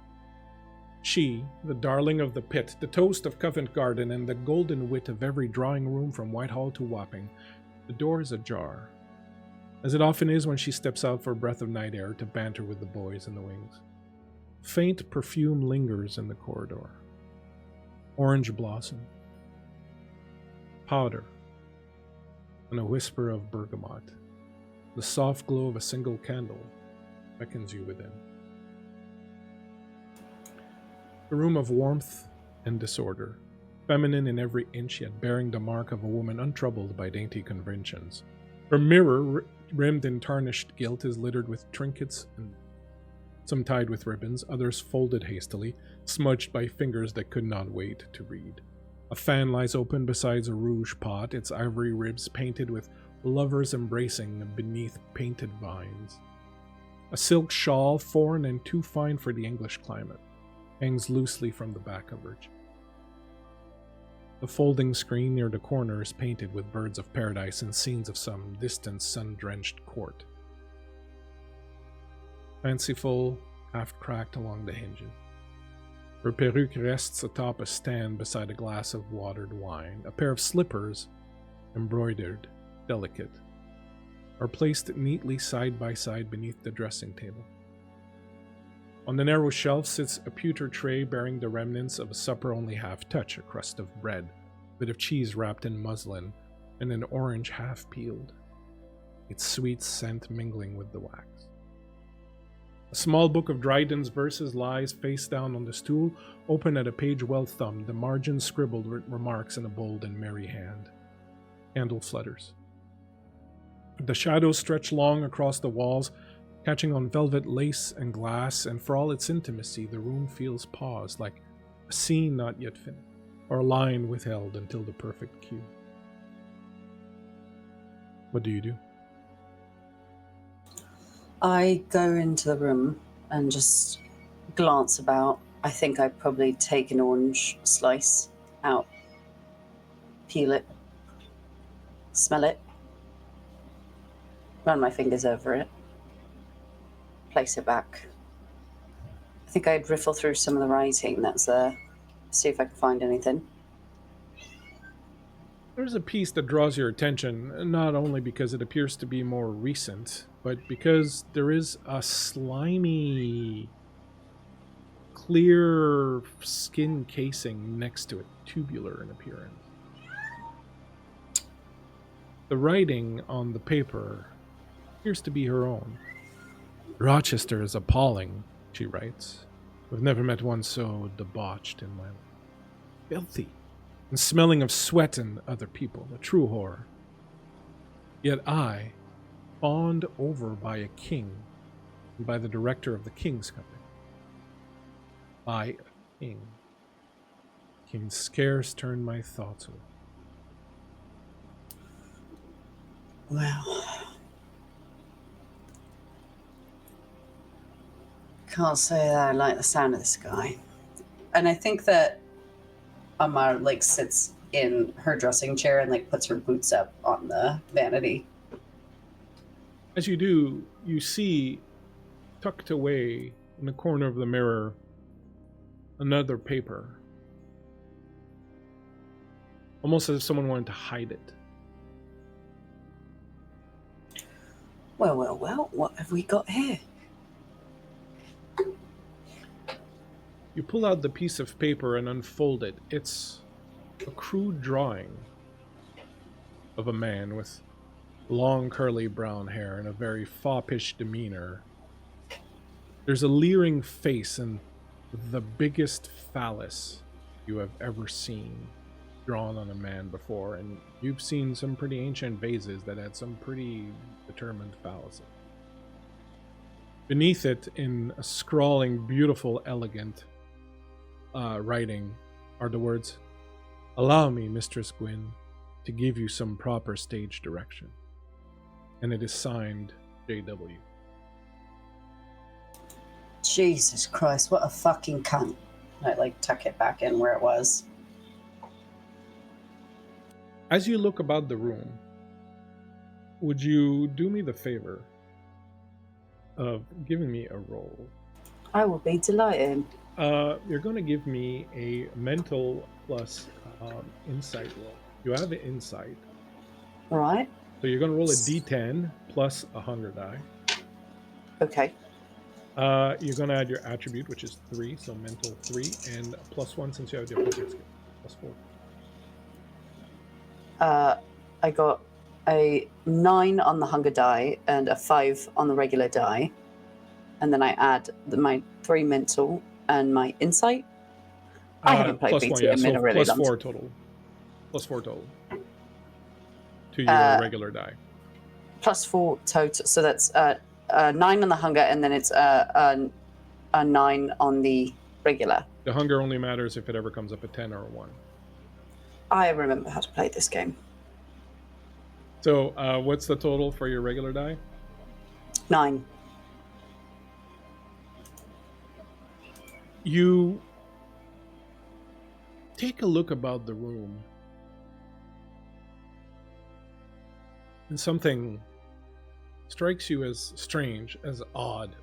She, the darling of the pit, the toast of Covent Garden, and the golden wit of every drawing room from Whitehall to Wapping. The door is ajar, as it often is when she steps out for a breath of night air to banter with the boys in the wings. Faint perfume lingers in the corridor. Orange blossom, powder, and a whisper of bergamot. The soft glow of a single candle beckons you within. A room of warmth and disorder, feminine in every inch, yet bearing the mark of a woman untroubled by dainty conventions. Her mirror, rimmed in tarnished gilt, is littered with trinkets, and some tied with ribbons, others folded hastily, smudged by fingers that could not wait to read. A fan lies open beside a rouge pot, its ivory ribs painted with lovers embracing beneath painted vines. A silk shawl, foreign and too fine for the English climate, hangs loosely from the back of her. The folding screen near the corner is painted with birds of paradise and scenes of some distant sun-drenched court. Fanciful, half cracked along the hinges. Her perruque rests atop a stand beside a glass of watered wine. A pair of slippers, embroidered, delicate, are placed neatly side by side beneath the dressing table. On the narrow shelf sits a pewter tray bearing the remnants of a supper only half-touch, a crust of bread, a bit of cheese wrapped in muslin, and an orange half-peeled, its sweet scent mingling with the wax. A small book of Dryden's verses lies face down on the stool, open at a page well thumbed, the margins scribbled with remarks in a bold and merry hand. Candle flutters. The shadows stretch long across the walls, catching on velvet lace and glass, and for all its intimacy, the room feels paused, like a scene not yet finished, or a line withheld until the perfect cue. What do you do? I go into the room and just glance about. I think I'd probably take an orange slice out, peel it, smell it, run my fingers over it, place it back. I think I'd riffle through some of the writing that's there, see if I can find anything. There's a piece that draws your attention, not only because it appears to be more recent, but because there is a slimy, clear skin casing next to it, tubular in appearance. The writing on the paper appears to be her own. Rochester is appalling, she writes. I've never met one so debauched in my life. Filthy, and smelling of sweat and other people, a true horror. Yet I, fawned over by a king, and by the director of the King's Company. By a king. Can scarce turn my thoughts away. Well, can't say that I like the sound of this guy. And I think that Amar sits in her dressing chair and puts her boots up on the vanity. As you do, you see, tucked away in the corner of the mirror, another paper. Almost as if someone wanted to hide it. Well, what have we got here? You pull out the piece of paper and unfold it. It's a crude drawing of a man with long curly brown hair and a very foppish demeanor. There's a leering face and the biggest phallus you have ever seen drawn on a man before, and you've seen some pretty ancient vases that had some pretty determined phalluses. Beneath it, in a scrawling, beautiful, elegant writing, are the words, "Allow me, Mistress Gwyn, to give you some proper stage direction." And it is signed J.W. Jesus Christ, what a fucking cunt. I tuck it back in where it was. As you look about the room, would you do me the favor of giving me a roll? I will be delighted. You're going to give me a mental plus insight roll. You have an insight. All right. So you're going to roll a d10 plus a hunger die. Okay. You're going to add your attribute, which is 3, so mental 3, and +1 since you have your focus skill, +4. I got a 9 on the hunger die and a 5 on the regular die. And then I add my 3 mental and my insight. I haven't played VtM in a really long time. +4 total. +4 total. To your regular die. +4 total. So that's 9 on the hunger, and then it's a 9 on the regular. The hunger only matters if it ever comes up a 10 or a 1. I remember how to play this game. So what's the total for your regular die? 9. You take a look about the room. And something strikes you as strange, as odd.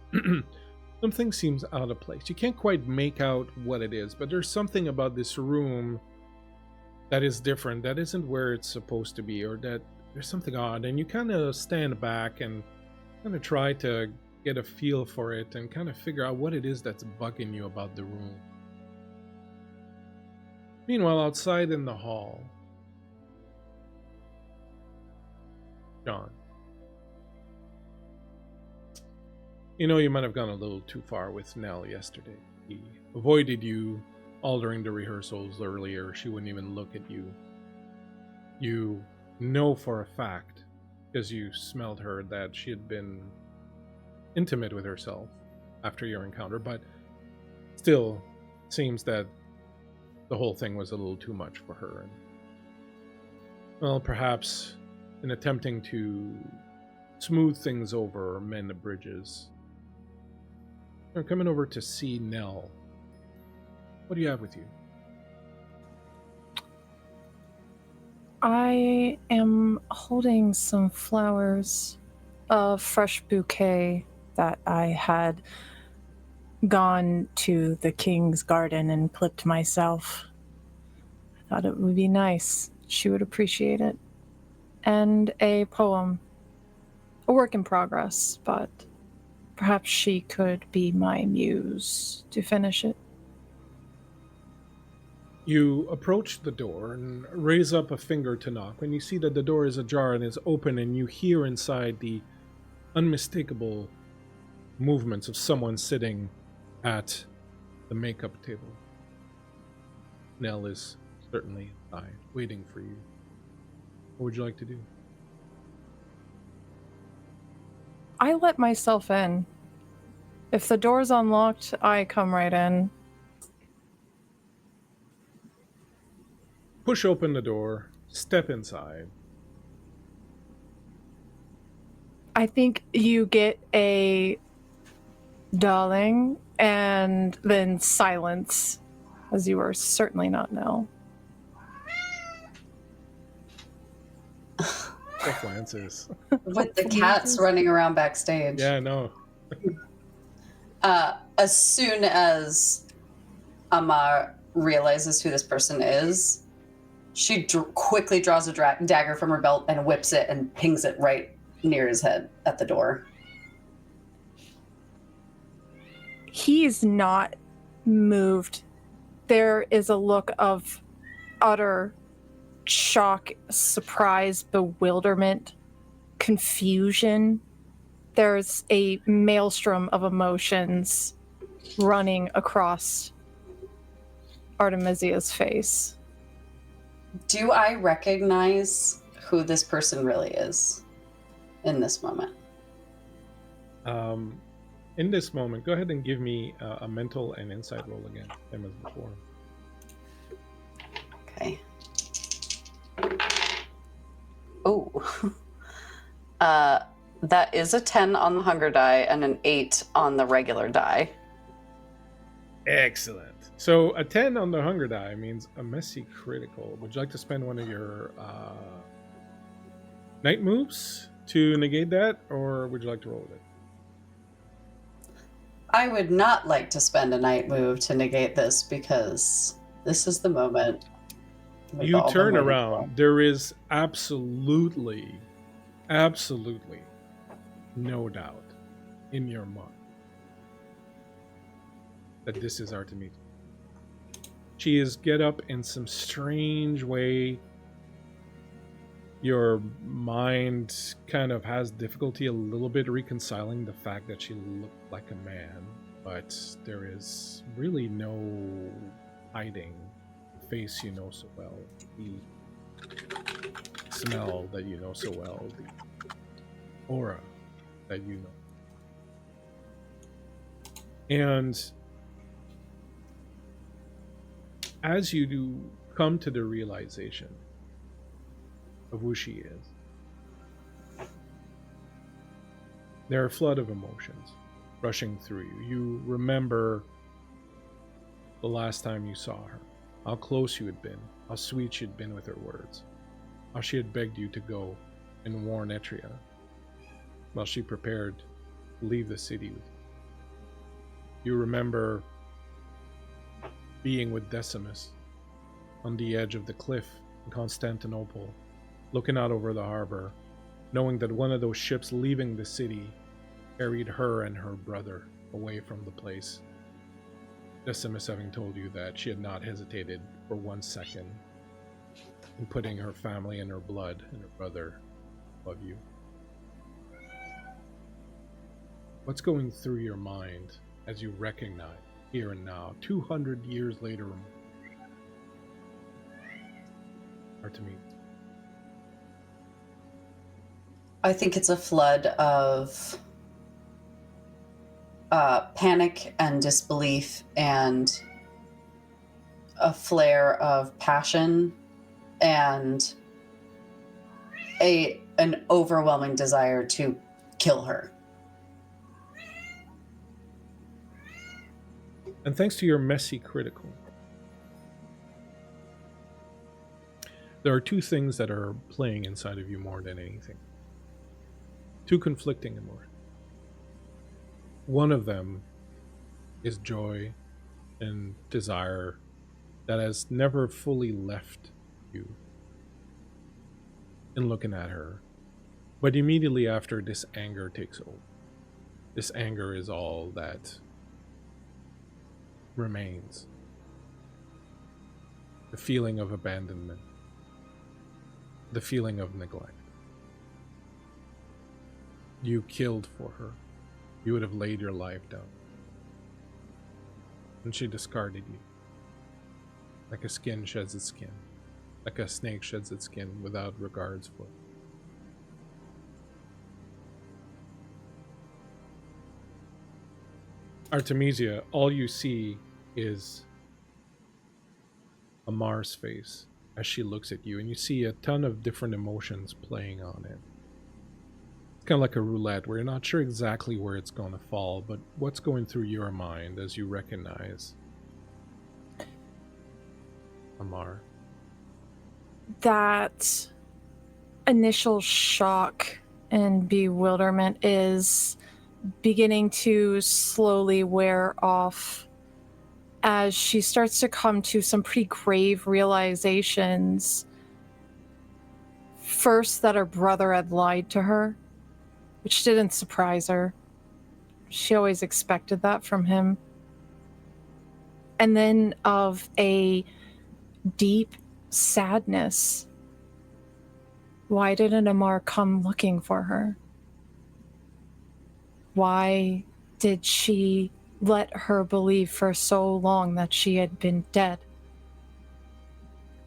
Something seems out of place. You can't quite make out what it is, but there's something about this room that is different, that isn't where it's supposed to be, or that there's something odd. And you kind of stand back and kind of try to get a feel for it and kind of figure out what it is that's bugging you about the room. Meanwhile, outside in the hall, John, you know, you might have gone a little too far with Nell yesterday. He avoided you all during the rehearsals earlier. She wouldn't even look at you. You know for a fact, because you smelled her, that she had been intimate with herself after your encounter, but still seems that the whole thing was a little too much for her. And, well, perhaps in attempting to smooth things over or mend the bridges, you're coming over to see Nell. What do you have with you? I am holding some flowers, a fresh bouquet that I had gone to the king's garden and clipped myself. I thought it would be nice. She would appreciate it. And a poem, a work in progress, but perhaps she could be my muse to finish it. You approach the door and raise up a finger to knock when you see that the door is ajar and is open, and you hear inside the unmistakable movements of someone sitting at the makeup table. Nell is certainly inside, waiting for you. What would you like to do? I let myself in. If the door's unlocked, I come right in. Push open the door, step inside. I think you get a darling and then silence, as you are certainly not Nell. The Francis. With the cats running around backstage. Yeah, no. As soon as Amar realizes who this person is, she quickly draws a dagger from her belt and whips it and pings it right near his head at the door. He's not moved. There is a look of utter shock, surprise, bewilderment, confusion. There's a maelstrom of emotions running across Artemisia's face. Do I recognize who this person really is in this moment? In this moment, go ahead and give me a mental and insight roll again, same as before. Okay. Oh. That is a 10 on the hunger die and an 8 on the regular die. Excellent. So a 10 on the hunger die means a messy critical. Would you like to spend one of your night moves to negate that, or would you like to roll with it? I would not like to spend a night move to negate this, because this is the moment. You turn around. There is absolutely no doubt in your mind that this is Artemisia. She is get up in some strange way. Your mind kind of has difficulty a little bit reconciling the fact that she looked like a man, but there is really no hiding the face you know so well, the smell that you know so well, the aura that you know. And as you do come to the realization of who she is, there are a flood of emotions rushing through you. You remember the last time you saw her. how close you had been, how sweet she had been with her words, how she had begged you to go and warn Etria, while she prepared to leave the city with you. You remember being with Decimus on the edge of the cliff in Constantinople, looking out over the harbor, knowing that one of those ships leaving the city carried her and her brother away from the place. Decimus having told you that she had not hesitated for 1 second in putting her family and her blood and her brother above you. What's going through your mind as you recognize here and now, 200 years later, Artemis? I think it's a flood of panic and disbelief and a flare of passion and an overwhelming desire to kill her. And thanks to your messy critical, there are two things that are playing inside of you more than anything. Two conflicting emotions. One of them is joy and desire that has never fully left you in looking at her. But immediately after, this anger takes over. This anger is all that remains. The feeling of abandonment. The feeling of neglect. You killed for her. You would have laid your life down. And she discarded you. Like a skin sheds its skin. Like a snake sheds its skin without regards for it. Artemisia, all you see is Amar's face as she looks at you, and you see a ton of different emotions playing on it. It's kind of like a roulette where you're not sure exactly where it's going to fall, but what's going through your mind as you recognize Amar? That initial shock and bewilderment is beginning to slowly wear off as she starts to come to some pretty grave realizations. First, that her brother had lied to her, which didn't surprise her. She always expected that from him. And then of a deep sadness. Why didn't Amar come looking for her? Why did she let her believe for so long that she had been dead?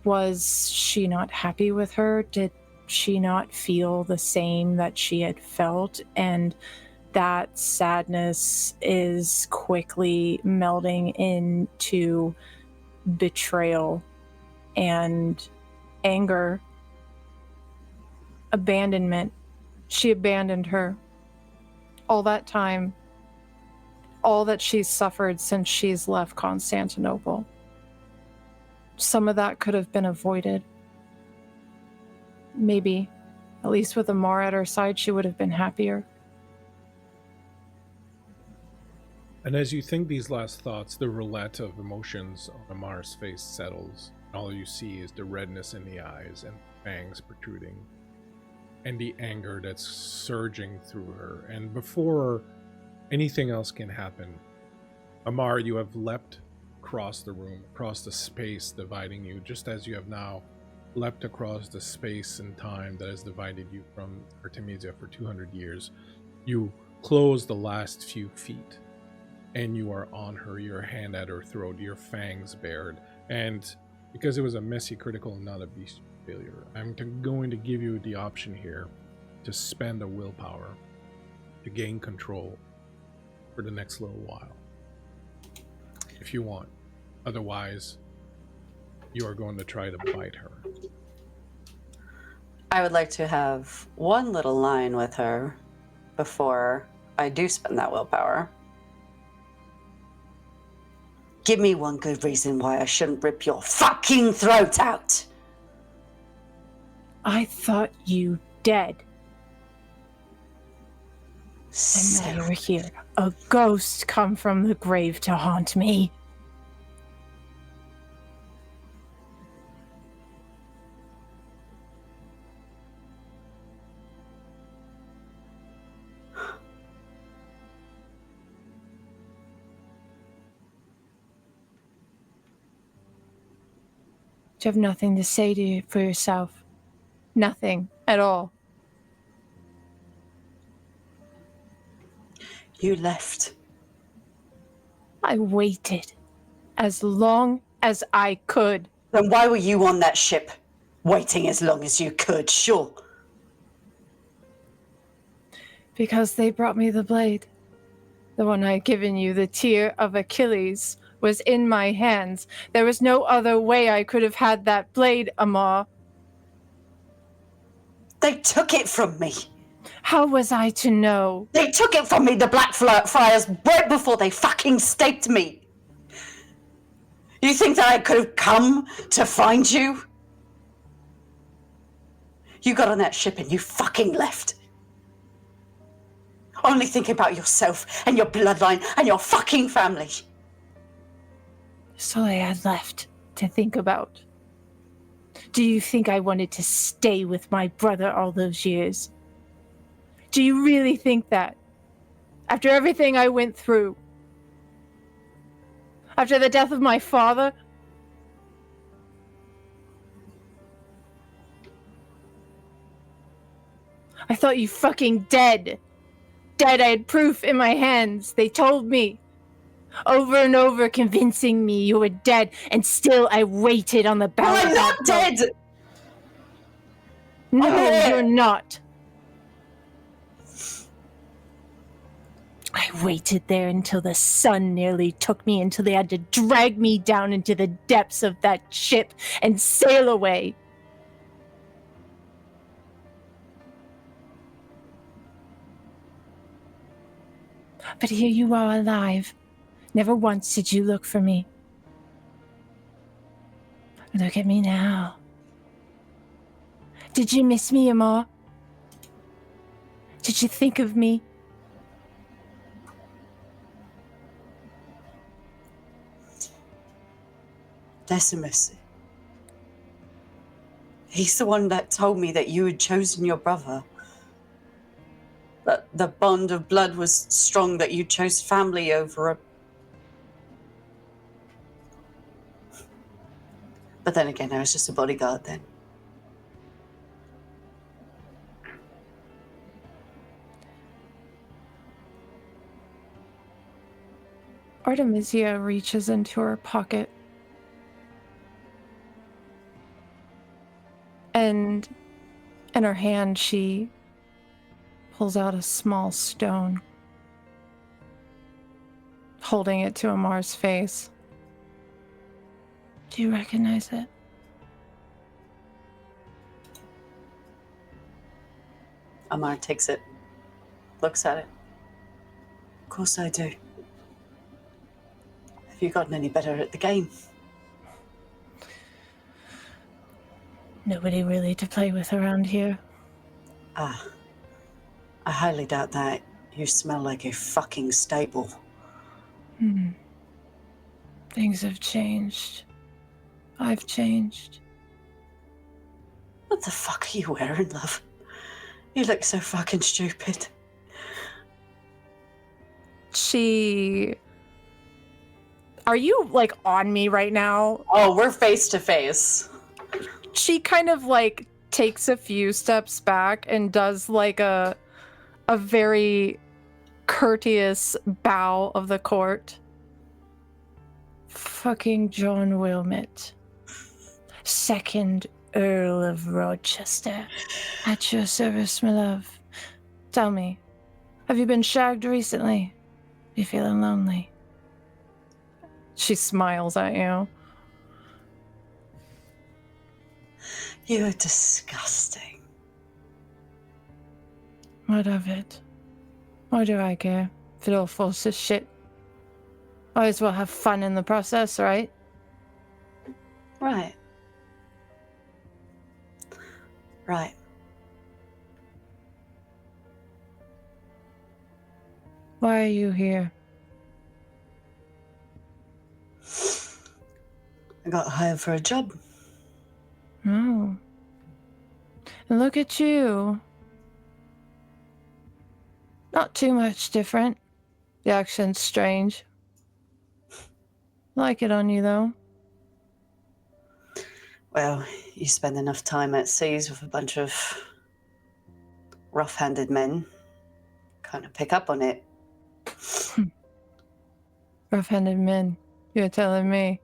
Was she not happy with her? Did she not feel the same that she had felt? And that sadness is quickly melding into betrayal and anger, abandonment. She abandoned her. All that time, all that she's suffered since she's left Constantinople. Some of that could have been avoided. Maybe, at least with Amar at her side, she would have been happier. And as you think these last thoughts, the roulette of emotions on Amar's face settles. All you see is the redness in the eyes and fangs protruding, and the anger that's surging through her. And before anything else can happen, Amar, you have leapt across the room, across the space dividing you, just as you have now leapt across the space and time that has divided you from Artemisia for 200 years. You close the last few feet, and you are on her, your hand at her throat, your fangs bared. And because it was a messy critical and not a beast failure, I'm going to give you the option here to spend a willpower to gain control for the next little while, if you want. Otherwise, you are going to try to bite her. I would like to have one little line with her before I do spend that willpower. Give me one good reason why I shouldn't rip your fucking throat out. I thought you dead. And So, now you're here. A ghost come from the grave to haunt me. You have nothing to say for yourself. Nothing at all. you left. I waited as long as I could. Then why were you on that ship? Waiting as long as you could, sure. Because they brought me the blade. The one I had given you, the tear of Achilles, was in my hands. There was no other way I could have had that blade, Amar. They took it from me. How was I to know? They took it from me, the Blackfriars, right before they fucking staked me. You think that I could have come to find you? You got on that ship and you fucking left. Only thinking about yourself and your bloodline and your fucking family. That's all I had left to think about. Do you think I wanted to stay with my brother all those years? Do you really think that? After everything I went through? After the death of my father? I thought you fucking dead. Dead, I had proof in my hands. They told me. Over and over convincing me you were dead, and still I waited on the bow. I'm not dead! No, I'm you're not. I waited there until the sun nearly took me, until they had to drag me down into the depths of that ship and sail away. But here you are alive. Never once did you look for me. Look at me now. Did you miss me, Amar? Did you think of me? Decimus. He's the one that told me that you had chosen your brother. That the bond of blood was strong, that you chose family over a... But then again, I was just a bodyguard then. Artemisia reaches into her pocket. And in her hand, she pulls out a small stone, holding it to Amar's face. Do you recognize it? Amar takes it, looks at it. Of course I do. Have you gotten any better at the game? Nobody really to play with around here. I highly doubt that. You smell like a fucking stable. Things have changed. I've changed. What the fuck are you wearing, love? You look so fucking stupid. Are you, like, on me right now? Oh, we're face to face. She kind of, like, takes a few steps back and does, like, a very courteous bow of the court. Fucking John Wilmot. Second Earl of Rochester. At your service, my love. Tell me, have you been shagged recently? You feeling lonely? She smiles at you. You're disgusting. What of it? Why do I care if it all falls to shit? Might as well have fun in the process, right? Right. Right. Why are you here? I got hired for a job. Oh. And look at you. Not too much different. The accent's strange. Like it on you, though. Well, you spend enough time at seas with a bunch of rough-handed men. Kind of pick up on it. Rough-handed men. You're telling me.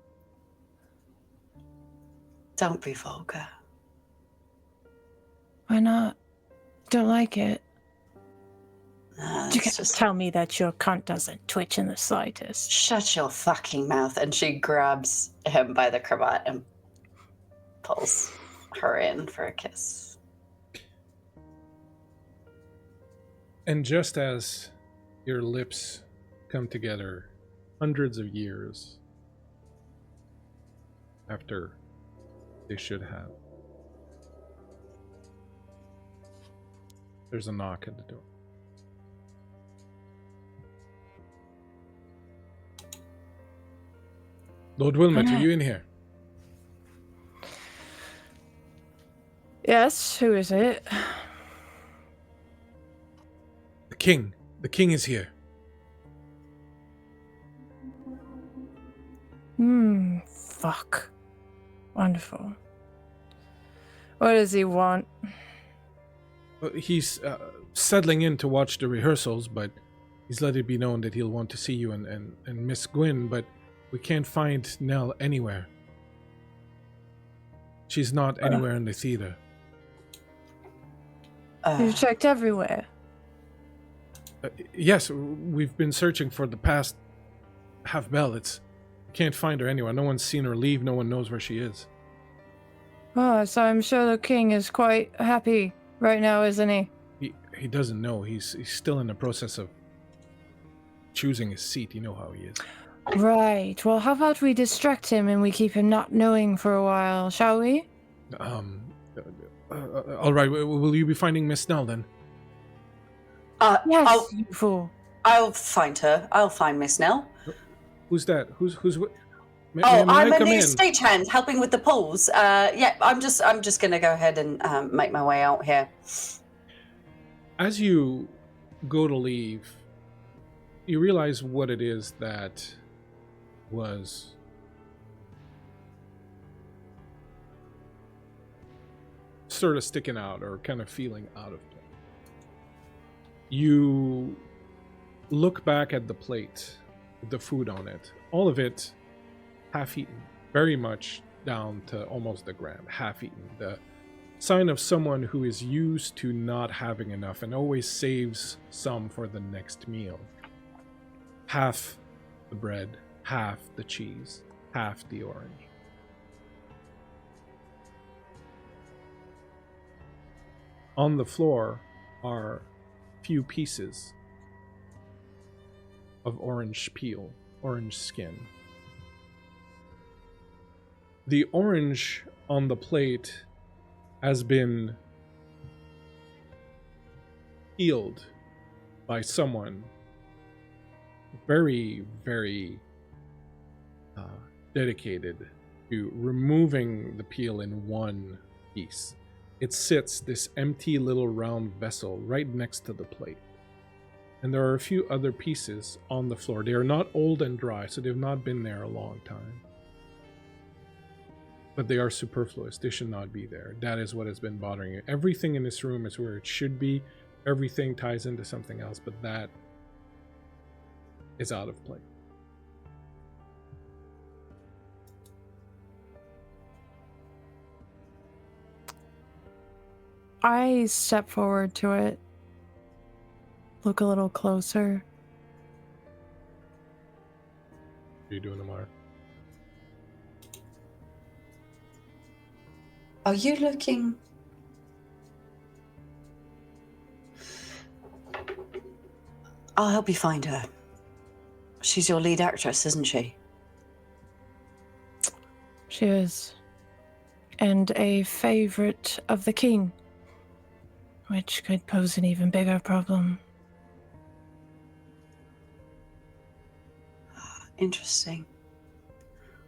Don't be vulgar. Why not? Don't like it. Nah, You that's can't just... tell me that your cunt doesn't twitch in the slightest. Shut your fucking mouth. And she grabs him by the cravat and pulls her in for a kiss. And just as your lips come together hundreds of years after they should have, there's a knock at the door. Lord Wilmot, are you in here? Yes, who is it? The king. The king is here. Fuck. Wonderful. What does he want? He's settling in to watch the rehearsals, but he's let it be known that he'll want to see you and Miss Gwyn, but we can't find Nell anywhere. She's not anywhere in the theater. You've checked everywhere. Yes, we've been searching for the past half bell. Can't find her anywhere. No one's seen her leave. No one knows where she is. Oh, so I'm sure the king is quite happy right now, isn't he? He doesn't know. He's still in the process of choosing his seat. You know how he is. Right. Well, how about we distract him and we keep him not knowing for a while, shall we? All right. Will you be finding Miss Nell then? Yes, you fool. I'll find her. I'll find Miss Nell. Who's that? Who's? May I'm I a come new in? stagehand helping with the pulls. Yeah, I'm just gonna go ahead and make my way out here. As you go to leave, you realize what it is that was sort of sticking out or kind of feeling out of place. You look back at the plate with the food on it. All of it half-eaten, very much down to almost a gram, half-eaten. The sign of someone who is used to not having enough and always saves some for the next meal. Half the bread, half the cheese, half the orange. On the floor are few pieces of orange peel, orange skin. The orange on the plate has been peeled by someone very, very dedicated to removing the peel in one piece. It sits, this empty little round vessel, right next to the plate. And there are a few other pieces on the floor. They are not old and dry, so they've not been there a long time. But they are superfluous. They should not be there. That is what has been bothering you. Everything in this room is where it should be. Everything ties into something else, but that is out of place. I step forward to it. Look a little closer. What are you doing, Amar? Are you looking? I'll help you find her. She's your lead actress, isn't she? She is. And a favorite of the king, which could pose an even bigger problem. Interesting.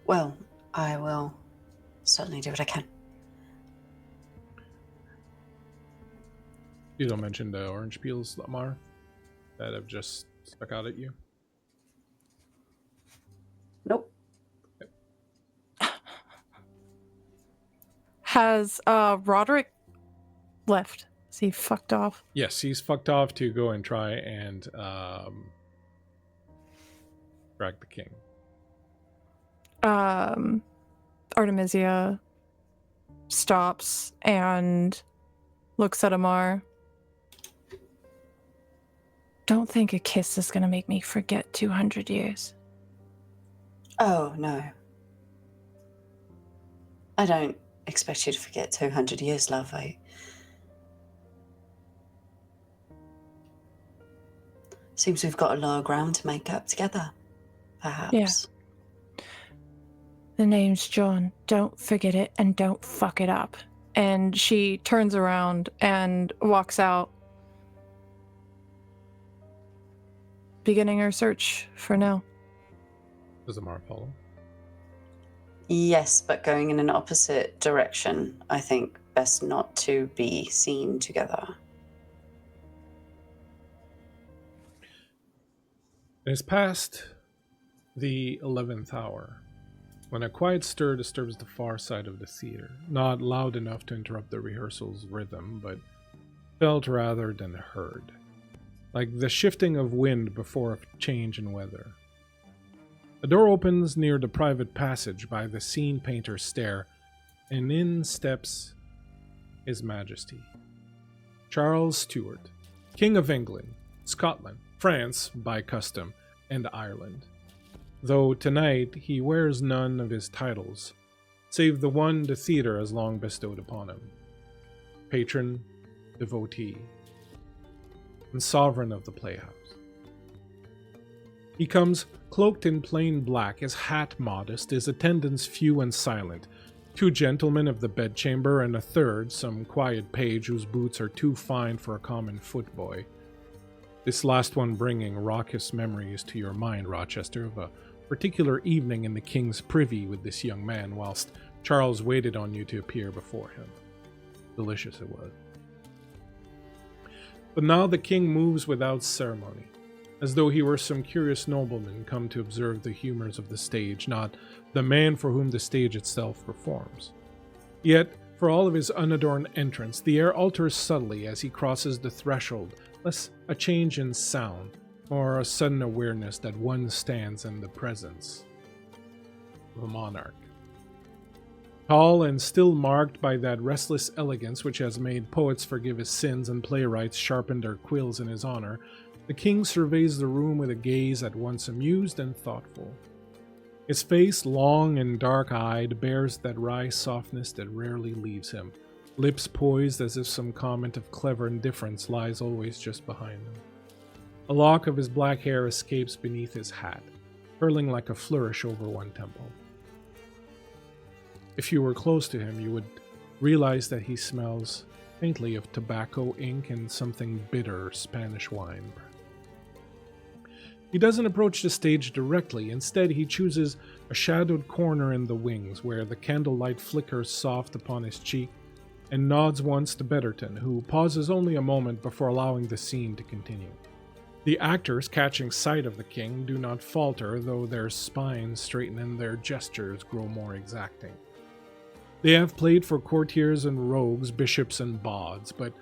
Well, I will certainly do what I can. You don't mention the orange peels, Amar, that have just stuck out at you? Nope. Has Roderick left? Is he fucked off? Yes, he's fucked off to go and try and drag the king. Artemisia stops and looks at Amar. Don't think a kiss is going to make me forget 200 years. Oh, no. I don't expect you to forget 200 years, love. Seems we've got a lower ground to make up together, perhaps. Yeah. The name's John. Don't forget it and don't fuck it up. And she turns around and walks out, beginning her search for Nell. Does Amar follow? Yes, but going in an opposite direction. I think best not to be seen together. It is past the 11th hour when a quiet stir disturbs the far side of the theater, not loud enough to interrupt the rehearsal's rhythm, but felt rather than heard, like the shifting of wind before a change in weather. A door opens near the private passage by the scene painter's stair, and in steps His Majesty, Charles Stuart, King of England, Scotland, France by custom, and Ireland. Though tonight he wears none of his titles, save the one the theatre has long bestowed upon him: patron, devotee, and sovereign of the playhouse. He comes cloaked in plain black, his hat modest, his attendants few and silent, 2 gentlemen of the bedchamber, and a third, some quiet page whose boots are too fine for a common footboy. This last one bringing raucous memories to your mind, Rochester, of a particular evening in the king's privy with this young man, whilst Charles waited on you to appear before him. Delicious it was. But now the king moves without ceremony, as though he were some curious nobleman come to observe the humors of the stage, not the man for whom the stage itself performs. Yet, for all of his unadorned entrance, the air alters subtly as he crosses the threshold, less a change in sound, or a sudden awareness that one stands in the presence of a monarch. Tall and still marked by that restless elegance which has made poets forgive his sins and playwrights sharpen their quills in his honor, the king surveys the room with a gaze at once amused and thoughtful. His face, long and dark-eyed, bears that wry softness that rarely leaves him, lips poised as if some comment of clever indifference lies always just behind them. A lock of his black hair escapes beneath his hat, curling like a flourish over one temple. If you were close to him, you would realize that he smells faintly of tobacco, ink, and something bitter, Spanish wine. He doesn't approach the stage directly. Instead, he chooses a shadowed corner in the wings, where the candlelight flickers soft upon his cheek, and nods once to Betterton, who pauses only a moment before allowing the scene to continue. The actors, catching sight of the king, do not falter, though their spines straighten and their gestures grow more exacting. They have played for courtiers and rogues, bishops and bawds, but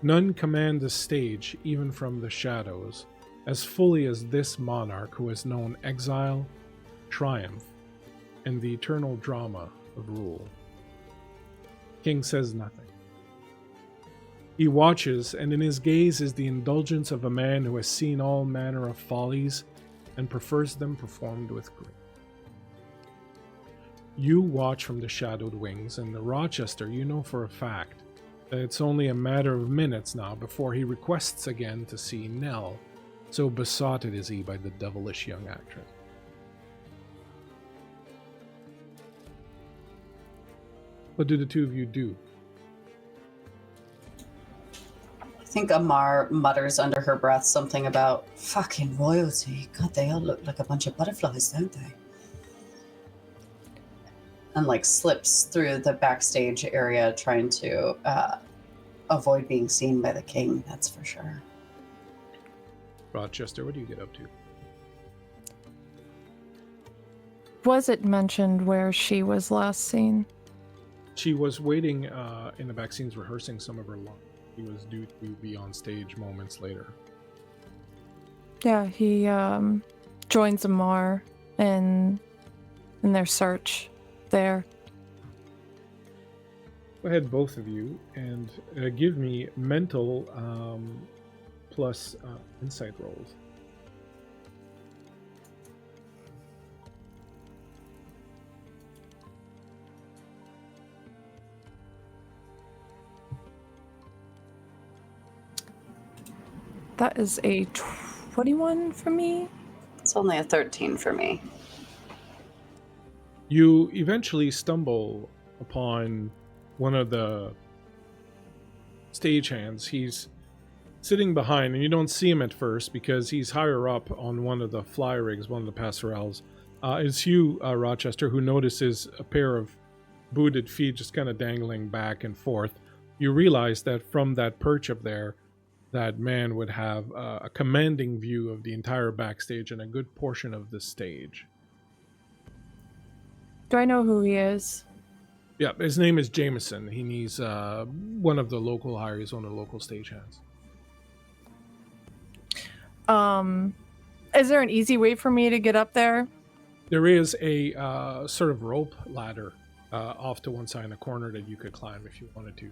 none command the stage, even from the shadows, as fully as this monarch who has known exile, triumph, and the eternal drama of rule. King says nothing. He watches, and in his gaze is the indulgence of a man who has seen all manner of follies and prefers them performed with grace. You watch from the shadowed wings, and the Rochester, you know for a fact that it's only a matter of minutes now before he requests again to see Nell, So besotted is he by the devilish young actress. What do the two of you do? I think Amar mutters under her breath something about fucking royalty. God, they all look like a bunch of butterflies, don't they? And like slips through the backstage area trying to avoid being seen by the king, that's for sure. Rochester, what do you get up to? Was it mentioned where she was last seen? She was waiting in the back scenes rehearsing some of her lines. He was due to be on stage moments later. Yeah, he joins Amar in their search there. Go ahead, both of you, and give me mental plus insight rolls. That is a 21 for me. It's only a 13 for me. You eventually stumble upon one of the stagehands. He's sitting behind, and you don't see him at first because he's higher up on one of the fly rigs, one of the passerelles. It's you, Rochester, who notices a pair of booted feet just kind of dangling back and forth. You realize that from that perch up there, that man would have a commanding view of the entire backstage and a good portion of the stage. Do I know who he is? Yeah, his name is Jameson. He's one of the local hires, one of the local stagehands. Is there an easy way for me to get up there? There is a sort of rope ladder off to one side in the corner that you could climb if you wanted to.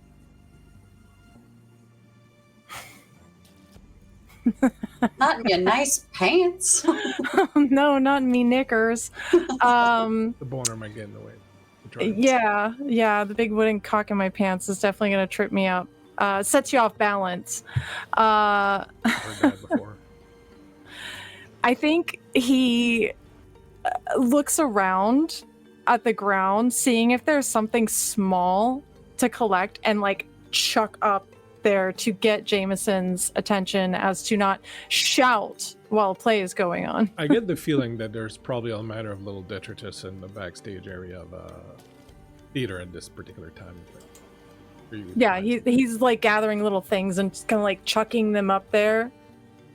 Not in your nice pants. No, not in me knickers. The boner might get in the way. Yeah, the big wooden cock in my pants is definitely going to trip me up. Sets you off balance. Heard that before. I think he looks around at the ground, seeing if there's something small to collect and like chuck up there to get Jameson's attention as to not shout while play is going on. I get the feeling that there's probably a matter of little detritus in the backstage area of theater at this particular time. Yeah, he's like gathering little things and just kind of like chucking them up there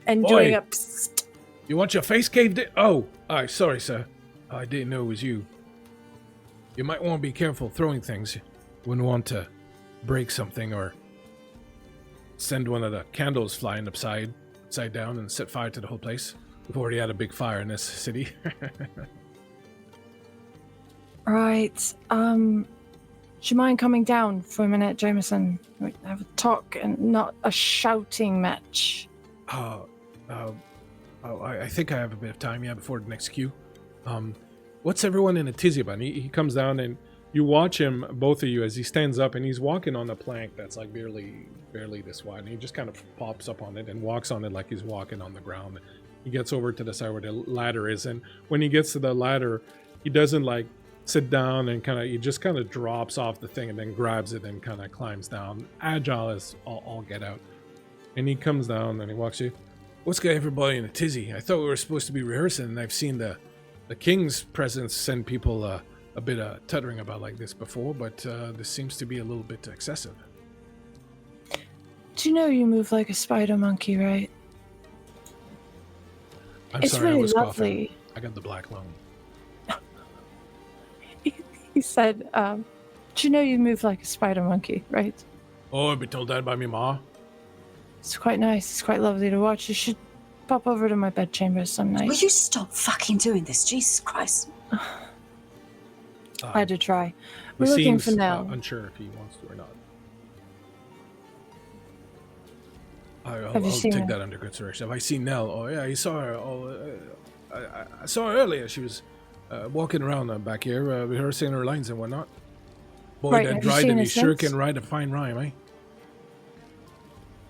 and Boy, doing a psst. You want your face caved in? Oh, sorry, sir. I didn't know it was you. You might want to be careful throwing things. You wouldn't want to break something or send one of the candles flying upside down and set fire to the whole place. We've already had a big fire in this city. Right. Do you mind coming down for a minute, Jameson? We can have a talk and not a shouting match. I think I have a bit of time, before the next cue. What's everyone in a tizzy about? He comes down and you watch him, both of you, as he stands up and he's walking on a plank that's like barely this wide. And he just kind of pops up on it and walks on it like he's walking on the ground. He gets over to the side where the ladder is. And when he gets to the ladder, he doesn't like sit down and he just kind of drops off the thing and then grabs it and kind of climbs down. Agile as all get out. And he comes down and he walks you. What's got everybody in a tizzy? I thought we were supposed to be rehearsing, and I've seen the king's presence send people a bit of tuttering about like this before, but this seems to be a little bit excessive. Do you know you move like a spider monkey, right? It's sorry, really I was lovely. Coughing. I got the black lung. He said, do you know you move like a spider monkey, right? Oh, I've been told that by me ma. It's quite nice. It's quite lovely to watch. You should pop over to my bedchamber some night. Will you stop fucking doing this? Jesus Christ. I had to try. We're He looking seems, for Nell. unsure if he wants to or not. Have you I'll seen take her? that under consideration. Have I seen Nell? Oh yeah, I saw her. I saw her earlier. She was walking around back here, rehearsing her lines and whatnot. Boy, Right, that have you Dryden, seen he her sure since? can write a fine rhyme, eh?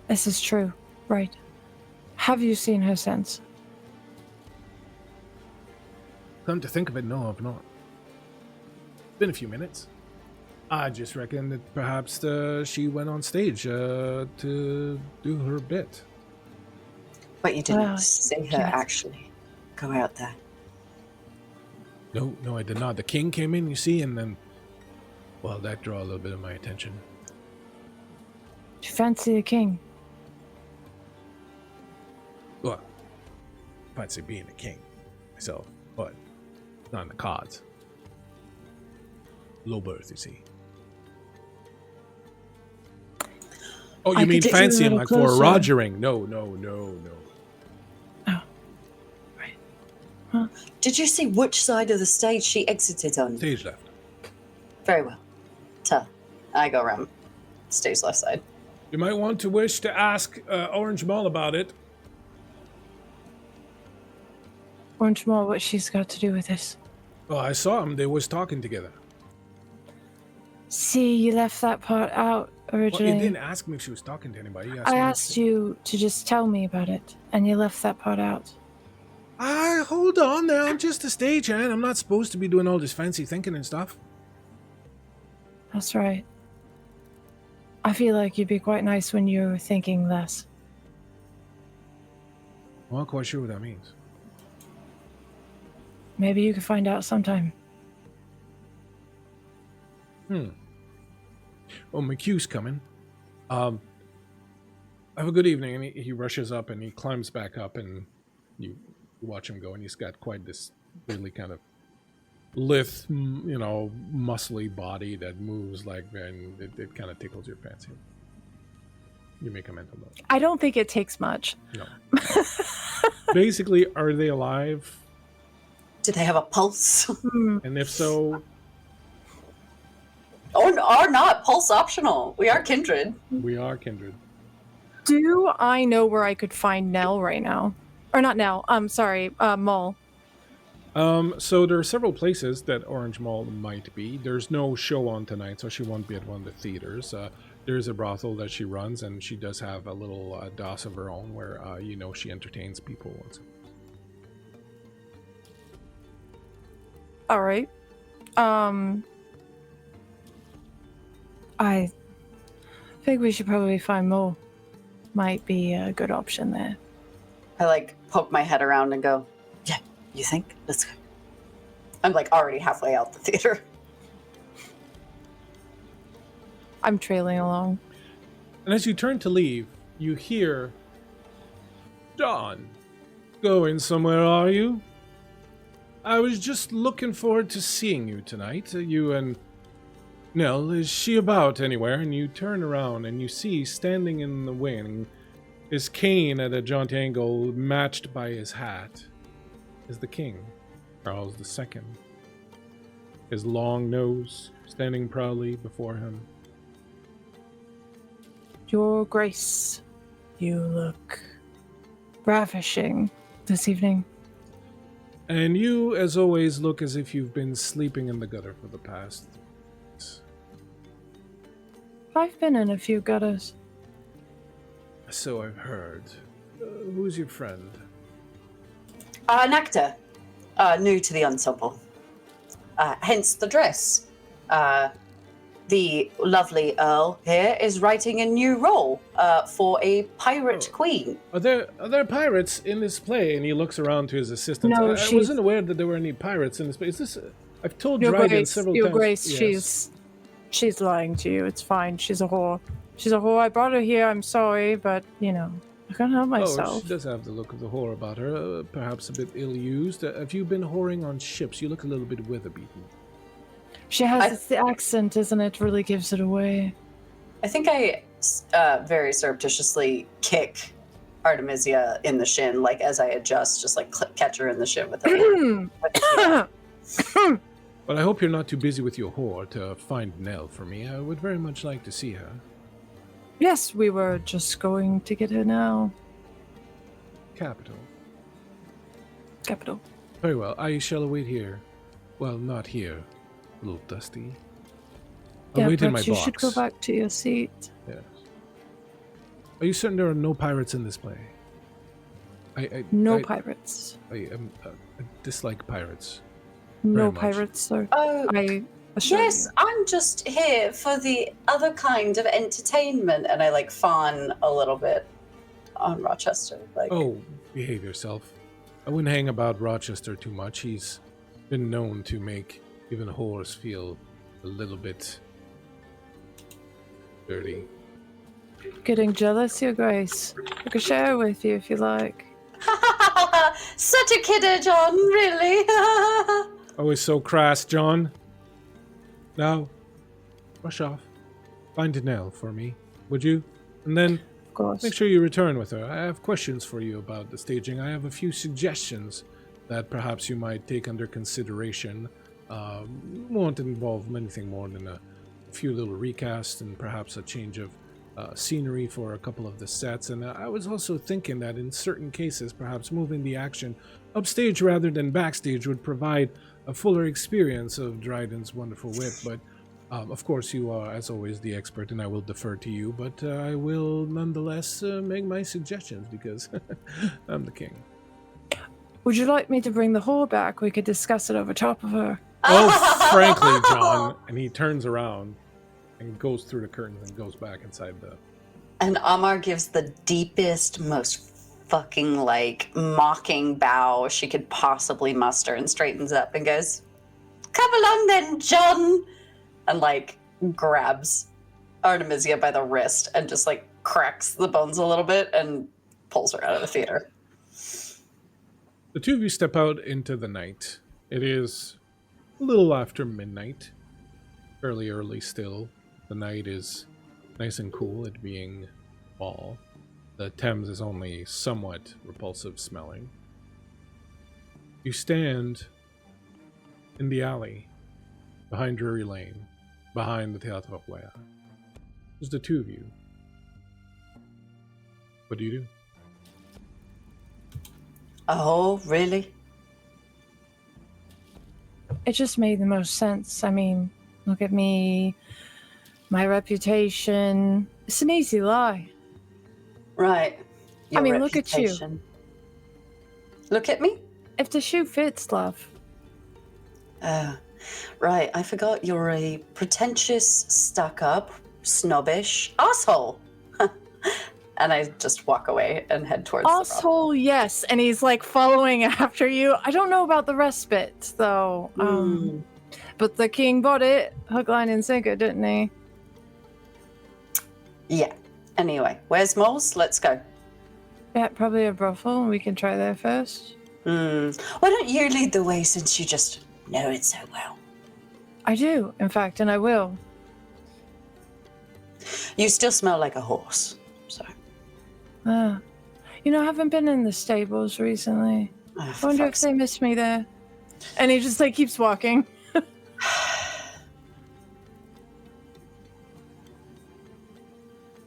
This is true, right? Have you seen her since? Come to think of it, no, I've not. Been a few minutes. I just reckon that perhaps she went on stage to do her bit. But you didn't see her actually go out there. No, I did not. The king came in, you see, and then, well, that drew a little bit of my attention. Do you fancy the king? Well, I fancy being a king myself, but not in the cards. Low birth, you see. Oh, you mean fancy him like for a Rogering? No. Oh, right. Huh? Did you see which side of the stage she exited on? Stage left. Very well. I go around stage left side. You might want to wish to ask Orange Mall about it. Orange Mall, what she's got to do with this? Oh, I saw them. They was talking together. See, you left that part out originally. Well, you didn't ask me if she was talking to anybody. I asked you to just tell me about it, and you left that part out. Hold on now. I'm just a stagehand. I'm not supposed to be doing all this fancy thinking and stuff. That's right. I feel like you'd be quite nice when you're thinking less. I'm not quite sure what that means. Maybe you could find out sometime. Oh, McHugh's coming. Have a good evening. And he rushes up and he climbs back up, and you watch him go, and he's got quite this really kind of lithe, muscly body that moves like, and it kind of tickles your fancy. You make a mental note. I don't think it takes much. No. Basically, are they alive? Do they have a pulse? And if so... Or not. Pulse optional. We are kindred. We are kindred. Do I know where I could find Nell right now? Or not Nell. I'm sorry, Mall. So there are several places that Orange Mall might be. There's no show on tonight, so she won't be at one of the theaters. There's a brothel that she runs, and she does have a little DOS of her own where, she entertains people. All right. I think we should probably find Mo. Might be a good option there. I poke my head around and go, yeah, you think? Let's go. I'm already halfway out the theater. I'm trailing along. And as you turn to leave, you hear, John, going somewhere, are you? I was just looking forward to seeing you tonight. You and Nell, is she about anywhere? And you turn around and you see standing in the wing, his cane at a jaunt angle matched by his hat, is the king, Charles II. His long nose standing proudly before him. Your Grace, you look ravishing this evening. And you, as always, look as if you've been sleeping in the gutter for the past. I've been in a few gutters. So I've heard. Who's your friend? An actor. New to the ensemble. Hence the dress. The lovely Earl here is writing a new role for a pirate queen. Are there pirates in this play? And he looks around to his assistant. No, I wasn't aware that there were any pirates in this play. Is this? I've told Dryden several times. Your Grace, yes. She's lying to you. It's fine. She's a whore. She's a whore. I brought her here. I'm sorry, but I can't help myself. Oh, she does have the look of the whore about her. Perhaps a bit ill-used. Have you been whoring on ships? You look a little bit weather-beaten. She has the accent, isn't it? Really gives it away. I think I very surreptitiously kick Artemisia in the shin, as I adjust, just catch her in the shin with it. Well, I hope you're not too busy with your whore to find Nell for me. I would very much like to see her. Yes, we were just going to get her now. Capital. Very well. I shall await here. Well, not here. A little dusty. I'll wait in my box. You should go back to your seat. Yes. Are you certain there are no pirates in this play? No pirates. I dislike pirates. No much. pirates, sir. Oh, I assure yes, you. I'm just here for the other kind of entertainment. And I like fawn a little bit on Rochester. Like, Oh, behave yourself. I wouldn't hang about Rochester too much. He's been known to make even a horse feel a little bit dirty. Getting jealous, Your Grace. I could share with you if you like. such a kidder, John, really. Always so crass, John. Now, rush off. Find Nell for me, would you? And then Of course. make sure you return with her. I have questions for you about the staging. I have a few suggestions that perhaps you might take under consideration. Won't involve anything more than a few little recasts and perhaps a change of scenery for a couple of the sets. And I was also thinking that in certain cases, perhaps moving the action upstage rather than backstage would provide a fuller experience of Dryden's wonderful wit. But of course, you are, as always, the expert, and I will defer to you. But I will nonetheless make my suggestions because I'm the king. Would you like me to bring the whore back? We could discuss it over top of her. Oh, frankly, John. And he turns around and goes through the curtains and goes back inside the... And Amar gives the deepest, most fucking, like, mocking bow she could possibly muster and straightens up and goes, "Come along then, John!" And, like, grabs Artemisia by the wrist and just, like, cracks the bones a little bit and pulls her out of the theater. The two of you step out into the night. It is a little after midnight. Fairly early still. The night is nice and cool, it being fall. The Thames is only somewhat repulsive smelling. You stand in the alley behind Drury Lane, behind the Théâtre Royal. There's the two of you. What do you do? Oh, really? It just made the most sense. I mean, look at me, my reputation. It's an easy lie. Right. I mean, look at you. Reputation. Look at me? If the shoe fits, love. Right. I forgot you're a pretentious, stuck-up, snobbish asshole. And I just walk away and head towards the brothel. Asshole, yes. And he's like following after you. I don't know about the respite, though. But the king bought it, hook, line, and sinker, didn't he? Yeah. Anyway, where's Moles? Let's go. Yeah, probably a brothel. We can try there first. Why don't you lead the way since you just know it so well? I do, in fact, and I will. You still smell like a horse, so. You know, I haven't been in the stables recently. Oh, I for wonder if fuck's they miss me there. And he just like keeps walking.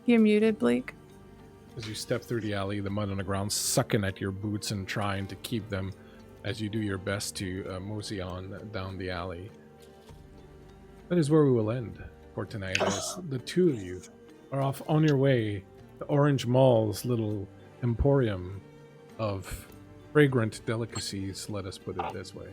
You're muted, Bleak. As you step through the alley, the mud on the ground sucking at your boots and trying to keep them as you do your best to mosey on down the alley. That is where we will end for tonight, as the two of you are off on your way to Orange Mall's little emporium of fragrant delicacies, let us put it this way.